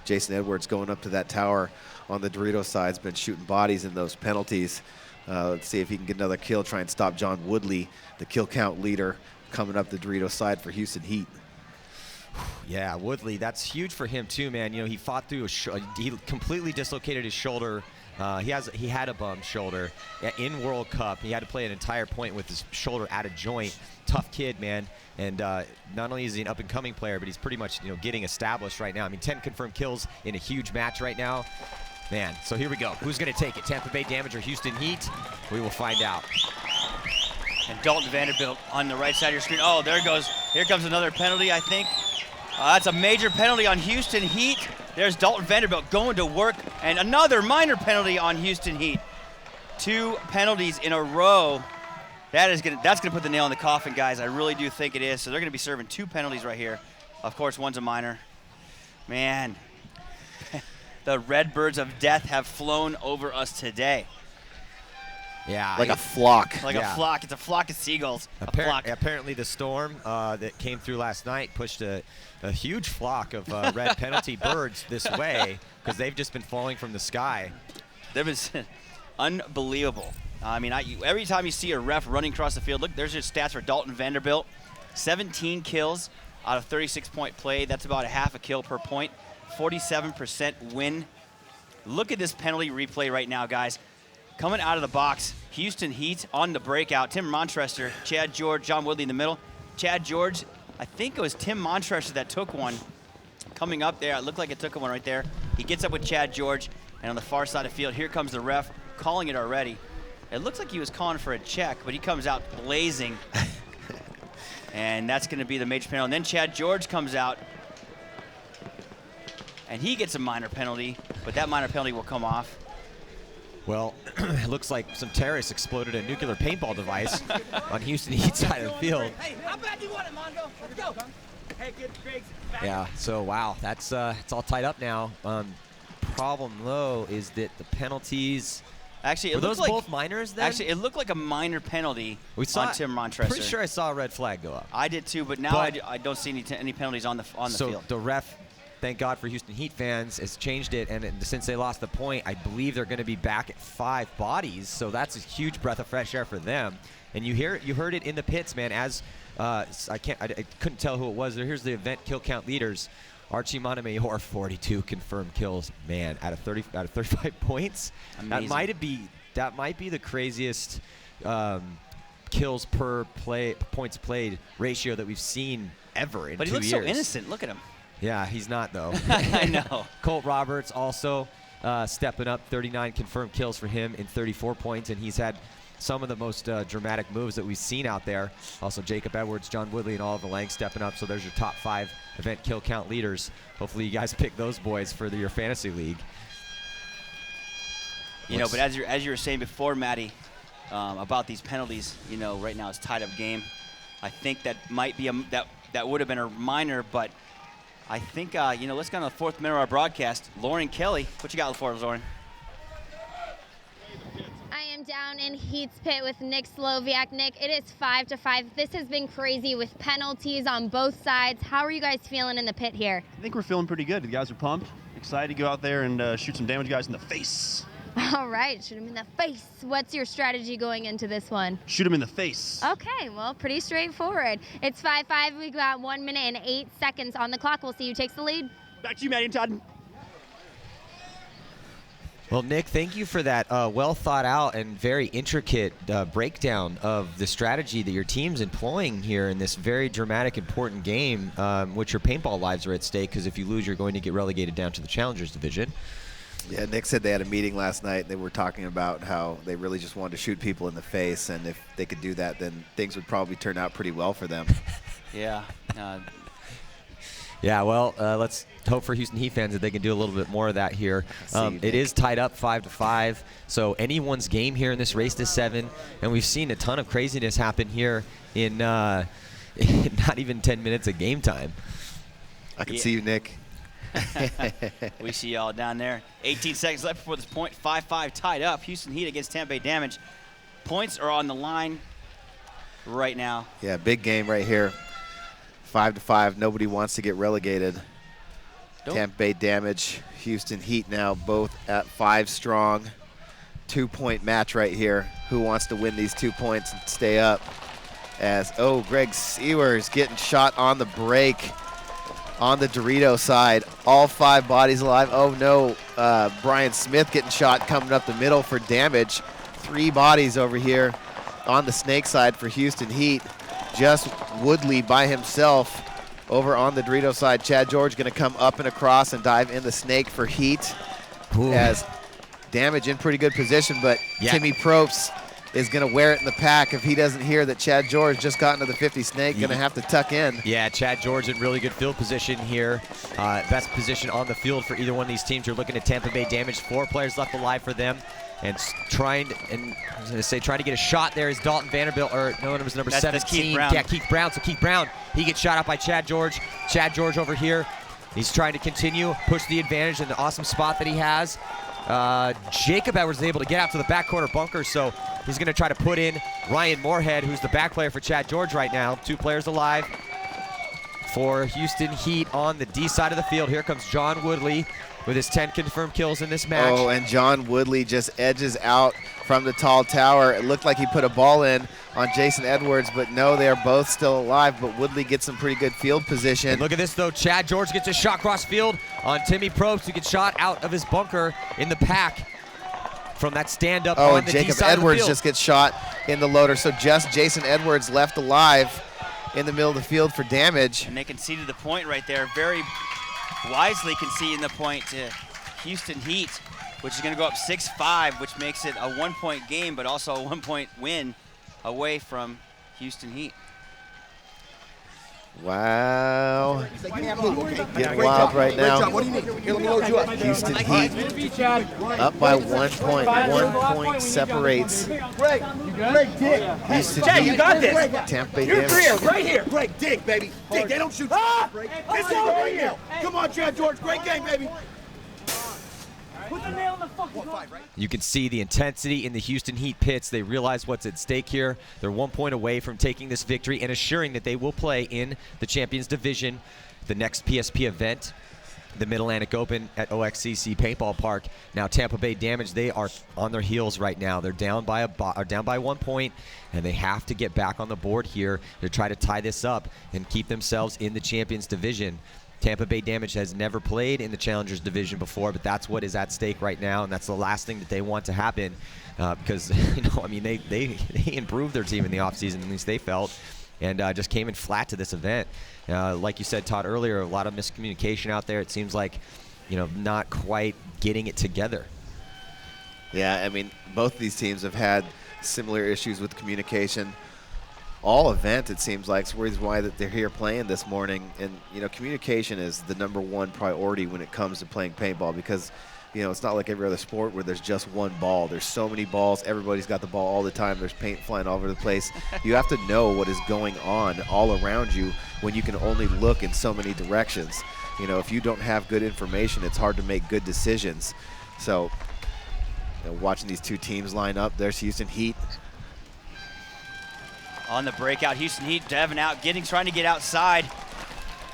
Jason Edwards going up to that tower on the Dorito side has been shooting bodies in those penalties. Let's see if he can get another kill, try and stop John Woodley, the kill count leader, coming up the Dorito side for Houston Heat. Yeah, Woodley, that's huge for him too, man. You know, he fought through he completely dislocated his shoulder. He had a bum shoulder in World Cup. He had to play an entire point with his shoulder out of joint. Tough kid, man. And not only is he an up-and-coming player, but he's pretty much, you know, getting established right now. I mean, 10 confirmed kills in a huge match right now. Man, so here we go. Who's going to take it? Tampa Bay Damage or Houston Heat? We will find out. And Dalton Vanderbilt on the right side of your screen. Oh, there goes. Here comes another penalty, I think. That's a major penalty on Houston Heat. There's Dalton Vanderbilt going to work, and another minor penalty on Houston Heat. 2 penalties in a row. That's gonna put the nail in the coffin, guys. I really do think it is. So they're gonna be serving 2 penalties right here. Of course, one's a minor. Man, the Redbirds of Death have flown over us today. Yeah, like a flock. Like a flock. It's a flock of seagulls. Apparently the storm that came through last night pushed a huge flock of red penalty birds this way because they've just been falling from the sky. That was unbelievable. I mean, every time you see a ref running across the field, look, there's your stats for Dalton Vanderbilt. 17 kills out of 36-point play. That's about a half a kill per point. 47% win. Look at this penalty replay right now, guys. Coming out of the box, Houston Heat on the breakout. Tim Montresor, Chad George, John Woodley in the middle. Chad George, I think it was Tim Montresor that took one. Coming up there, it looked like it took one right there. He gets up with Chad George, and on the far side of the field, here comes the ref calling it already. It looks like he was calling for a check, but he comes out blazing. And that's going to be the major penalty. And then Chad George comes out, and he gets a minor penalty, but that minor penalty will come off. Well, it looks like some terrorists exploded a nuclear paintball device on Houston Heat side of the field. Hey, how bad do you want it, Mongo? Let's go. Hey, good, Griggs. Yeah, so wow, that's it's all tied up now. Problem though is that the penalties. Actually, were those both minors then? Actually, it looked like a minor penalty on Tim Montressor. Pretty sure I saw a red flag go up. I did too, but now I don't see any penalties on the field. So the ref, thank God for Houston Heat fans, has changed it, and since they lost the point, I believe they're going to be back at 5 bodies. So that's a huge breath of fresh air for them. And you heard it in the pits, man. As I couldn't tell who it was. Here's the event kill count leaders. Archie Montemayor, 42 confirmed kills. Man, out of 35 points. Amazing. That might be the craziest kills per points played ratio that we've seen ever in 2 years. But he looks so innocent. Look at him. Yeah, he's not though. I know. Colt Roberts also stepping up, 39 confirmed kills for him in 34 points, and he's had some of the most dramatic moves that we've seen out there. Also Jacob Edwards, John Woodley, and Oliver Lang stepping up. So there's your top 5 event kill count leaders. Hopefully you guys pick those boys for your fantasy league. You know, but as you were saying before, Maddie, about these penalties, you know, right now it's tied up game. I think that might be that would have been a minor, but I think you know, let's go on the 4th minute of our broadcast. Lauren Kelly, what you got for us, Lauren? I am down in Heat's pit with Nick Sloviak. Nick, it is 5-5. This has been crazy with penalties on both sides. How are you guys feeling in the pit here? I think we're feeling pretty good. The guys are pumped, excited to go out there and shoot some damage guys in the face. All right, shoot him in the face. What's your strategy going into this one? Shoot him in the face. Okay, well, pretty straightforward. It's 5-5. We've got 1 minute and 8 seconds on the clock. We'll see who takes the lead. Back to you, Maddie and Todd. Well, Nick, thank you for that well thought out and very intricate breakdown of the strategy that your team's employing here in this very dramatic, important game, which your paintball lives are at stake, because if you lose, you're going to get relegated down to the Challengers Division. Yeah, Nick said they had a meeting last night. They were talking about how they really just wanted to shoot people in the face, and if they could do that, then things would probably turn out pretty well for them. Yeah. Yeah, well, let's hope for Houston Heat fans that they can do a little bit more of that here. It is tied up 5-5, so anyone's game here in this race to 7, and we've seen a ton of craziness happen here in not even 10 minutes of game time. I can see you, Nick. We see y'all down there. 18 seconds left before this point. 5-5 tied up. Houston Heat against Tampa Bay Damage. Points are on the line right now. Yeah, big game right here. 5-5. Nobody wants to get relegated. Tampa Bay Damage, Houston Heat now both at 5 strong. 2-point match right here. Who wants to win these 2 points and stay up? As, Greg Sewers getting shot on the break on the Dorito side. All 5 bodies alive. Oh no, Brian Smith getting shot coming up the middle for Damage. 3 bodies over here on the Snake side for Houston Heat. Just Woodley by himself over on the Dorito side. Chad George going to come up and across and dive in the Snake for Heat. Ooh. As Damage in pretty good position, but Timmy Probst is going to wear it in the pack if he doesn't hear that Chad George just got into the 50 Snake, going to have to tuck in. Yeah, Chad George in really good field position here. Best position on the field for either one of these teams. You're looking at Tampa Bay Damage, 4 players left alive for them. And trying to get a shot there is Dalton Vanderbilt, or no, it was number 17. That's Keith Brown. Yeah, Keith Brown. So Keith Brown, he gets shot out by Chad George. Chad George over here, he's trying to continue, push the advantage in the awesome spot that he has. Jacob Edwards is able to get out to the back corner bunker, so he's going to try to put in Ryan Moorhead, who's the back player for Chad George right now. 2 players alive for Houston Heat on the D side of the field. Here comes John Woodley with his 10 confirmed kills in this match. Oh, and John Woodley just edges out from the tall tower. It looked like he put a ball in on Jason Edwards, but no, they are both still alive, but Woodley gets some pretty good field position. And look at this, though. Chad George gets a shot cross field on Timmy Probst, who gets shot out of his bunker in the pack from that stand-up on the Jacob D side Edwards of the field. just gets shot in the loader, so just Jason Edwards left alive in the middle of the field for Damage. And they conceded the point right there. Very wisely conceding the point to Houston Heat, which is going to go up 6-5, which makes it a 1-point game, but also a 1-point win away from Houston Heat. Wow. Getting wild right now. Houston Heat up by 1 point. 1 point separates Houston Heat. You got this. Tampa Bay You're Damage. right here. Greg, dig, baby. Dig. They don't shoot. It's over right now. Come on, Chad George. Great game, baby. Put the nail in the fucking coffin. You can see the intensity in the Houston Heat pits. They realize what's at stake here. They're 1 point away from taking this victory and assuring that they will play in the Champions Division, the next PSP event, the Mid-Atlantic Open at OXCC Paintball Park. Now Tampa Bay Damage, they are on their heels right now. They're down by 1 point, and they have to get back on the board here to try to tie this up and keep themselves in the Champions Division. Tampa Bay Damage has never played in the Challengers Division before, but that's what is at stake right now, and that's the last thing that they want to happen because, they improved their team in the offseason, at least they felt, and just came in flat to this event. Like you said, Todd, earlier, a lot of miscommunication out there. It seems like, not quite getting it together. Yeah, both of these teams have had similar issues with communication. All event, it seems like, is why that they're here playing this morning. And, communication is the #1 priority when it comes to playing paintball because, it's not like every other sport where there's just one ball. There's so many balls. Everybody's got the ball all the time. There's paint flying all over the place. You have to know what is going on all around you when you can only look in so many directions. If you don't have good information, it's hard to make good decisions. So, watching these two teams line up, there's Houston Heat. On the breakout, Houston Heat, Devin out, trying to get outside.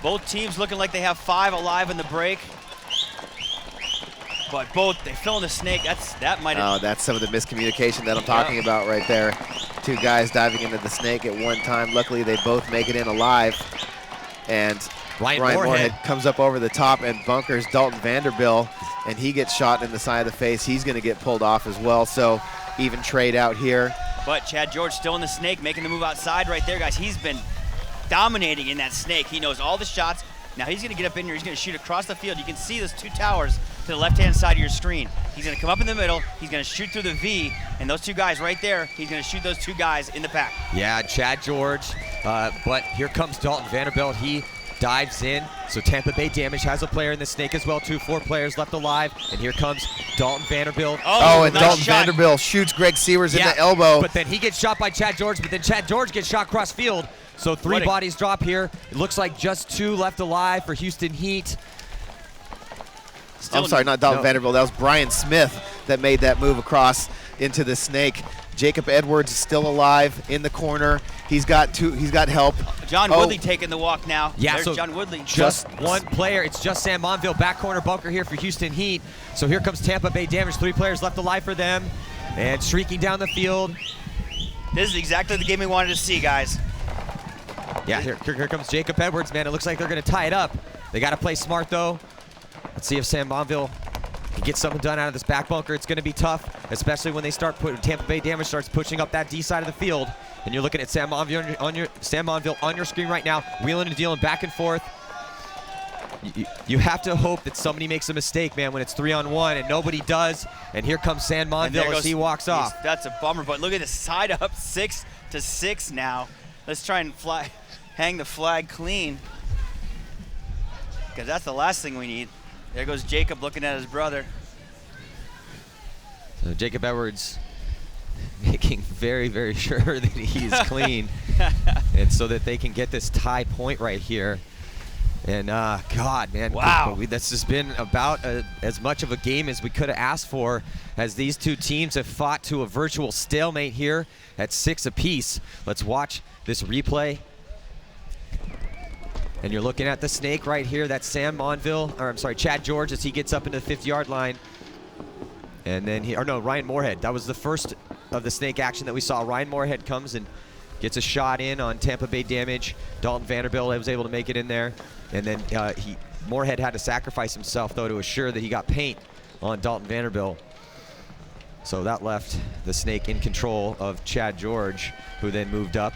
Both teams looking like they have 5 alive in the break. But they fill in the snake. That might have. Oh, that's some of the miscommunication that I'm talking about right there. Two guys diving into the snake at one time. Luckily, they both make it in alive. And Ryan Moorhead comes up over the top and bunkers Dalton Vanderbilt, and he gets shot in the side of the face. He's going to get pulled off as well. So even trade out here. But Chad George still in the snake, making the move outside right there, guys. He's been dominating in that snake. He knows all the shots. Now he's going to get up in here. He's going to shoot across the field. You can see those 2 towers to the left-hand side of your screen. He's going to come up in the middle. He's going to shoot through the V, and those 2 guys right there, he's going to shoot those 2 guys in the pack. Yeah, Chad George. But here comes Dalton Vanderbilt. He dives in. So Tampa Bay Damage has a player in the snake as well, too. 4 players left alive. And here comes Dalton Vanderbilt. Oh, and nice Dalton Vanderbilt shoots Greg Sewers in the elbow. But then he gets shot by Chad George, but then Chad George gets shot cross field. So 3 bodies drop here. It looks like just 2 left alive for Houston Heat. I'm sorry, not Dalton Vanderbilt. That was Brian Smith that made that move across into the snake. Jacob Edwards is still alive in the corner. He's got help. John Woodley taking the walk now. Yeah, there's so John Woodley. Just 1 player. It's just Sam Monville, back corner bunker here for Houston Heat. So here comes Tampa Bay Damage. 3 players left alive for them. And shrieking down the field. This is exactly the game we wanted to see, guys. Yeah, here comes Jacob Edwards, man. It looks like they're going to tie it up. They got to play smart, though. Let's see if Sam Monville can get something done out of this back bunker. It's going to be tough, especially when they start Tampa Bay Damage starts pushing up that D side of the field. And you're looking at Sam Monville on your screen right now, wheeling and dealing back and forth. You have to hope that somebody makes a mistake, man, when it's 3-on-1, and nobody does. And here comes Sam Monville as he walks off. That's a bummer, but look at the side up, 6-6 now. Let's try and hang the flag clean, because that's the last thing we need. There goes Jacob looking at his brother. So Jacob Edwards making very, very sure that he's clean, and so that they can get this tie point right here. And God, man, wow, that's just been about as much of a game as we could have asked for, as these 2 teams have fought to a virtual stalemate here at 6 apiece. Let's watch this replay. And you're looking at the snake right here. That's Chad George, as he gets up into the 50-yard line. And then Ryan Moorhead. That was the first of the snake action that we saw. Ryan Moorhead comes and gets a shot in on Tampa Bay Damage. Dalton Vanderbilt was able to make it in there. And then Moorhead had to sacrifice himself, though, to assure that he got paint on Dalton Vanderbilt. So that left the snake in control of Chad George, who then moved up.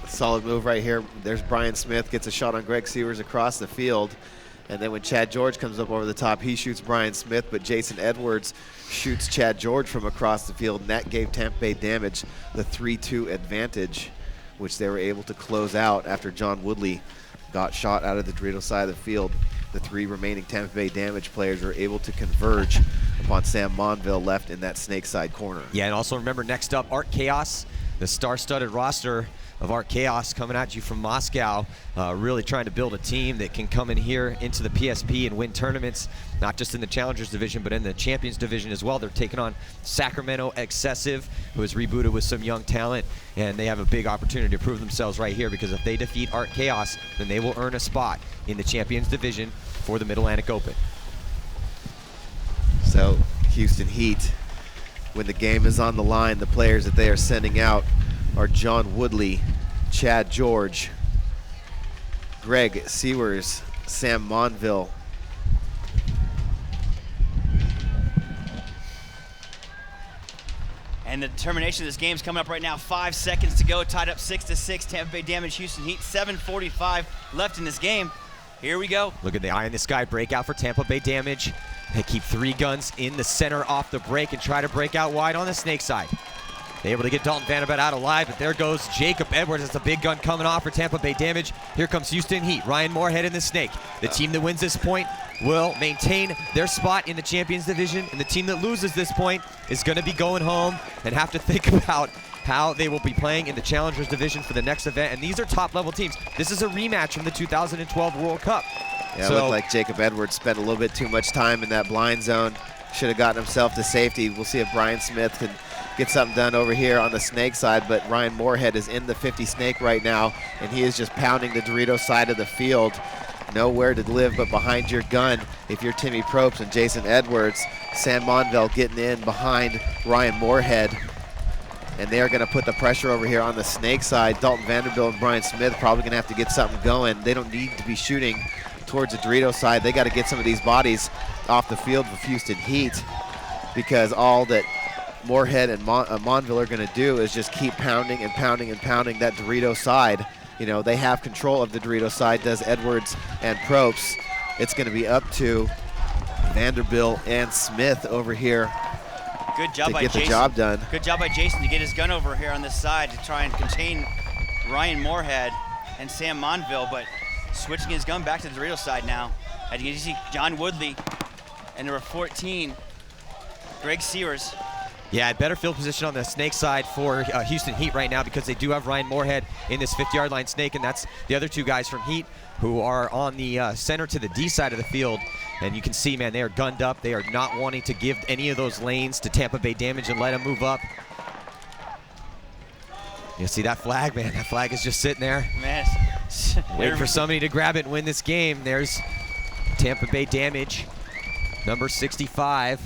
Solid move right here. There's Brian Smith, gets a shot on Greg Sewers across the field. And then when Chad George comes up over the top, he shoots Brian Smith, but Jason Edwards shoots Chad George from across the field, and that gave Tampa Bay Damage the 3-2 advantage which they were able to close out after John Woodley got shot out of the Dorito side of the field. The 3 remaining Tampa Bay Damage players were able to converge upon Sam Monville left in that snake side corner. Yeah, and also remember, next up, Art Chaos, the star-studded roster of Art Chaos coming at you from Moscow, really trying to build a team that can come in here into the PSP and win tournaments, not just in the Challengers Division, but in the Champions Division as well. They're taking on Sacramento Excessive, who is rebooted with some young talent, and they have a big opportunity to prove themselves right here, because if they defeat Art Chaos, then they will earn a spot in the Champions Division for the Mid-Atlantic Open. So Houston Heat, when the game is on the line, the players that they are sending out are John Woodley, Chad George, Greg Sewers, Sam Monville. And the determination of this game is coming up right now. 5 seconds to go, tied up 6-6. Tampa Bay Damage, Houston Heat, 7:45 left in this game. Here we go. Look at the eye in the sky breakout for Tampa Bay Damage. They keep 3 guns in the center off the break and try to break out wide on the snake side. They're able to get Dalton Vanderbilt out alive, but there goes Jacob Edwards. It's a big gun coming off for Tampa Bay Damage. Here comes Houston Heat. Ryan Moorhead in the snake. The team that wins this point will maintain their spot in the Champions Division, and the team that loses this point is going to be going home and have to think about how they will be playing in the Challengers Division for the next event. And these are top-level teams. This is a rematch from the 2012 World Cup. Yeah, it looked like Jacob Edwards spent a little bit too much time in that blind zone. Should have gotten himself to safety. We'll see if Brian Smith can get something done over here on the snake side, but Ryan Moorhead is in the 50 snake right now, and he is just pounding the Dorito side of the field. Nowhere to live but behind your gun if you're Timmy Probst and Jason Edwards. Sam Monville getting in behind Ryan Moorhead, and they are going to put the pressure over here on the snake side. Dalton Vanderbilt and Brian Smith probably going to have to get something going. They don't need to be shooting towards the Dorito side. They got to get some of these bodies off the field with Houston Heat, because all that Moorhead and Monville are going to do is just keep pounding and pounding and pounding that Dorito side. You know, they have control of the Dorito side, does Edwards and Probst. It's going to be up to Vanderbilt and Smith over here Good job to by get Jason. the job done. Good job by Jason to get his gun over here on this side to try and contain Ryan Moorhead and Sam Monville, but switching his gun back to the Dorito side now. As you can see, John Woodley and number 14, Greg Sewers. Yeah, better field position on the snake side for Houston Heat right now, because they do have Ryan Moorhead in this 50-yard line snake, and that's the other 2 guys from Heat who are on the center to the D side of the field. And you can see, man, they are gunned up. They are not wanting to give any of those lanes to Tampa Bay Damage and let them move up. You see that flag, man? That flag is just sitting there. Man, waiting for somebody to grab it and win this game. There's Tampa Bay Damage, number 65.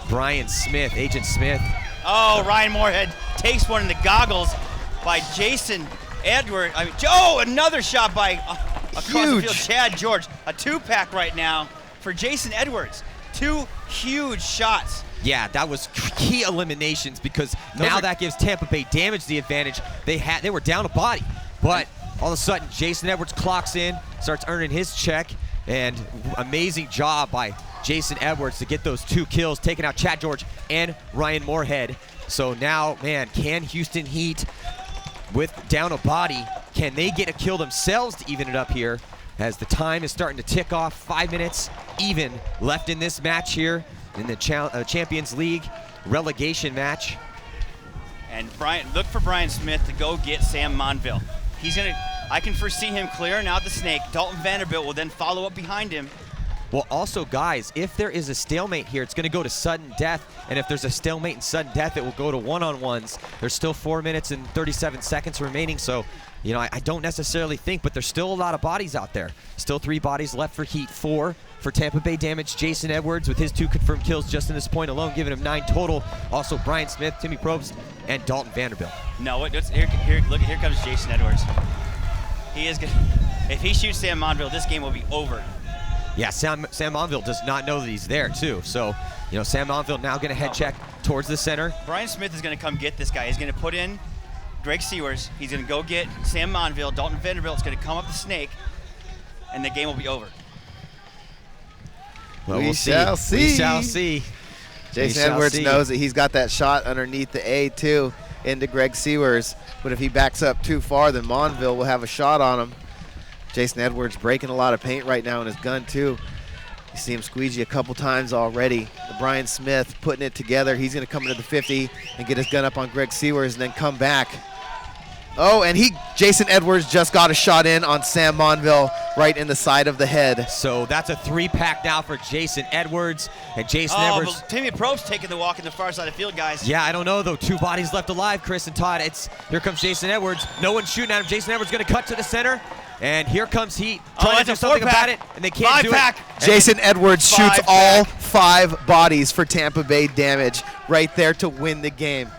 Brian Smith, Agent Smith. Oh, Ryan Moorhead takes one in the goggles by Jason Edwards. I mean, another shot by across the field, Chad George. A 2-pack right now for Jason Edwards. 2 huge shots. Yeah, that was key eliminations, because now that gives Tampa Bay Damage the advantage. They were down a body, but all of a sudden Jason Edwards clocks in, starts earning his check, and amazing job by Jason Edwards to get those 2 kills, taking out Chad George and Ryan Moorhead. So now, man, can Houston Heat, with down a body, can they get a kill themselves to even it up here, as the time is starting to tick off? 5 minutes even left in this match here in the Champions League relegation match. And look for Brian Smith to go get Sam Monville. I can foresee him clearing out the snake. Dalton Vanderbilt will then follow up behind him. Well, also, guys, if there is a stalemate here, it's going to go to sudden death. And if there's a stalemate and sudden death, it will go to one-on-ones. There's still 4 minutes and 37 seconds remaining. So, you know, I don't necessarily think, but there's still a lot of bodies out there. Still 3 bodies left for Heat, 4 for Tampa Bay Damage. Jason Edwards with his 2 confirmed kills just in this point alone, giving him 9 total. Also, Brian Smith, Timmy Probst, and Dalton Vanderbilt. No, here comes Jason Edwards. He is good. If he shoots Sam Monville, this game will be over. Yeah, Sam Monville does not know that he's there, too. So, you know, Sam Monville now going to head check towards the center. Brian Smith is going to come get this guy. He's going to put in Greg Sewers. He's going to go get Sam Monville. Dalton Vanderbilt is going to come up the snake, and the game will be over. Well, we shall see. We shall see. Jason Edwards knows that he's got that shot underneath the A, too. into Greg Sewers. But if he backs up too far, then Monville will have a shot on him. Jason Edwards breaking a lot of paint right now in his gun too. You see him squeegee a couple times already. Brian Smith putting it together. He's going to come into the 50 and get his gun up on Greg Sewers and then come back. Oh, and Jason Edwards just got a shot in on Sam Monville right in the side of the head. So that's a 3-pack now for Jason Edwards. And Jason Edwards. But Timmy Probst's taking the walk in the far side of the field, guys. Yeah, I don't know, though. 2 bodies left alive, Chris and Todd. Here comes Jason Edwards. No one's shooting at him. Jason Edwards going to cut to the center. And here comes Heat trying to do something about it, and they can't do it. Jason Edwards shoots all 5 bodies for Tampa Bay Damage right there to win the game.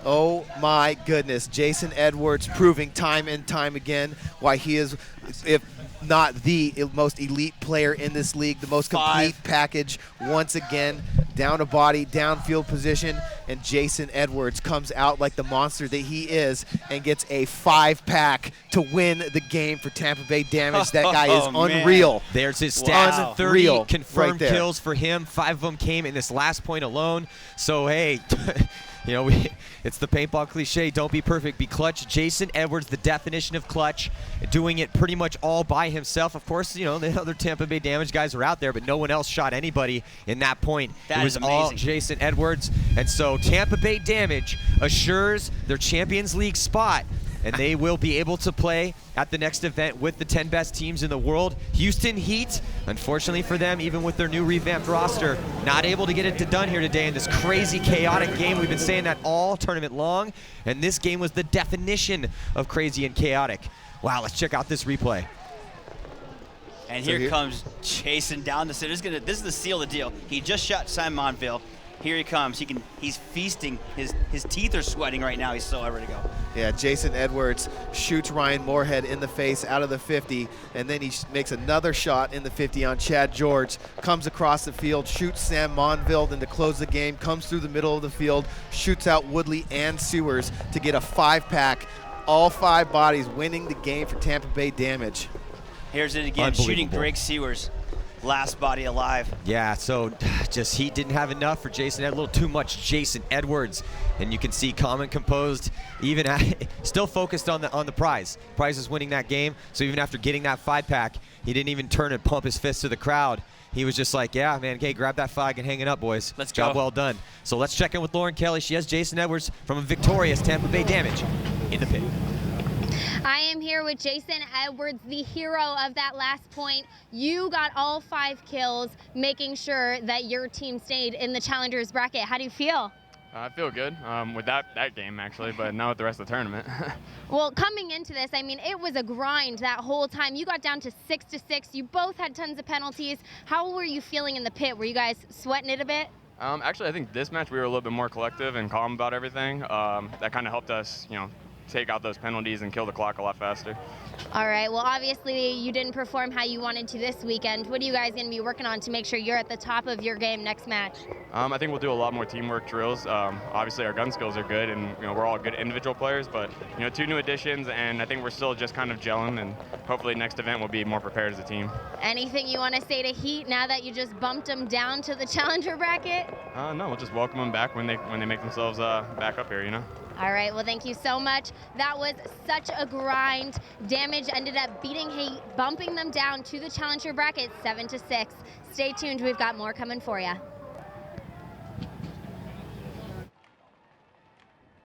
Oh my goodness, Jason Edwards proving time and time again why he is, if not the most elite player in this league, the most complete package once again. Down a body, downfield position, and Jason Edwards comes out like the monster that he is and gets a 5-pack to win the game for Tampa Bay Damage. That guy is unreal. There's his stats. Wow. 30 confirmed kills for him. 5 of them came in this last point alone. So, hey, you know, it's the paintball cliche, don't be perfect, be clutch. Jason Edwards, the definition of clutch, doing it pretty much all by himself. Of course, you know, the other Tampa Bay Damage guys are out there, but no one else shot anybody in that point. It was all Jason Edwards. And so Tampa Bay Damage assures their Champions League spot, and they will be able to play at the next event with the 10 best teams in the world. Houston Heat, unfortunately for them, even with their new revamped roster, not able to get it done here today in this crazy, chaotic game. We've been saying that all tournament long, and this game was the definition of crazy and chaotic. Wow, let's check out this replay. And here comes Jason down the center. This is the seal of the deal. He just shot Sam Monville. Here he comes. He's feasting. His teeth are sweating right now. He's so ready to go. Yeah, Jason Edwards shoots Ryan Moorhead in the face out of the 50, and then he makes another shot in the 50 on Chad George, comes across the field, shoots Sam Monville, then to close the game, comes through the middle of the field, shoots out Woodley and Sewers to get a 5-pack. All 5 bodies winning the game for Tampa Bay Damage. Here's it again, shooting Greg Sewers. Last body alive. Yeah, so just Heat didn't have enough for Jason. A little too much Jason Edwards, and you can see calm and composed, even still focused on the prize. Prize is winning that game. So even after getting that 5-pack, he didn't even turn and pump his fist to the crowd. He was just like, yeah, man, okay, grab that 5 and hang it up, boys. Let's go. Job well done. So let's check in with Lauren Kelly. She has Jason Edwards from a victorious Tampa Bay Damage in the pit. I am here with Jason Edwards, the hero of that last point. You got all 5 kills, making sure that your team stayed in the challengers bracket. How do you feel? I feel good with that game, actually, but not with the rest of the tournament. Well, coming into this, I mean, it was a grind that whole time. You got down to 6-6. You both had tons of penalties. How were you feeling in the pit? Were you guys sweating it a bit? Actually, I think this match we were a little bit more collective and calm about everything. That kind of helped us, you know, take out those penalties and kill the clock a lot faster. All right, well, obviously you didn't perform how you wanted to this weekend. What are you guys going to be working on to make sure you're at the top of your game next match? I think we'll do a lot more teamwork drills. Obviously our gun skills are good, and you know, we're all good individual players, but you know, 2 new additions, and I think we're still just kind of gelling, and hopefully next event we'll be more prepared as a team. Anything you want to say to Heat now that you just bumped them down to the challenger bracket? No, we'll just welcome them back when they make themselves back up here, you know. All right, well, thank you so much. That was such a grind. Damage ended up beating Heat, bumping them down to the challenger bracket 7-6. Stay tuned, we've got more coming for you.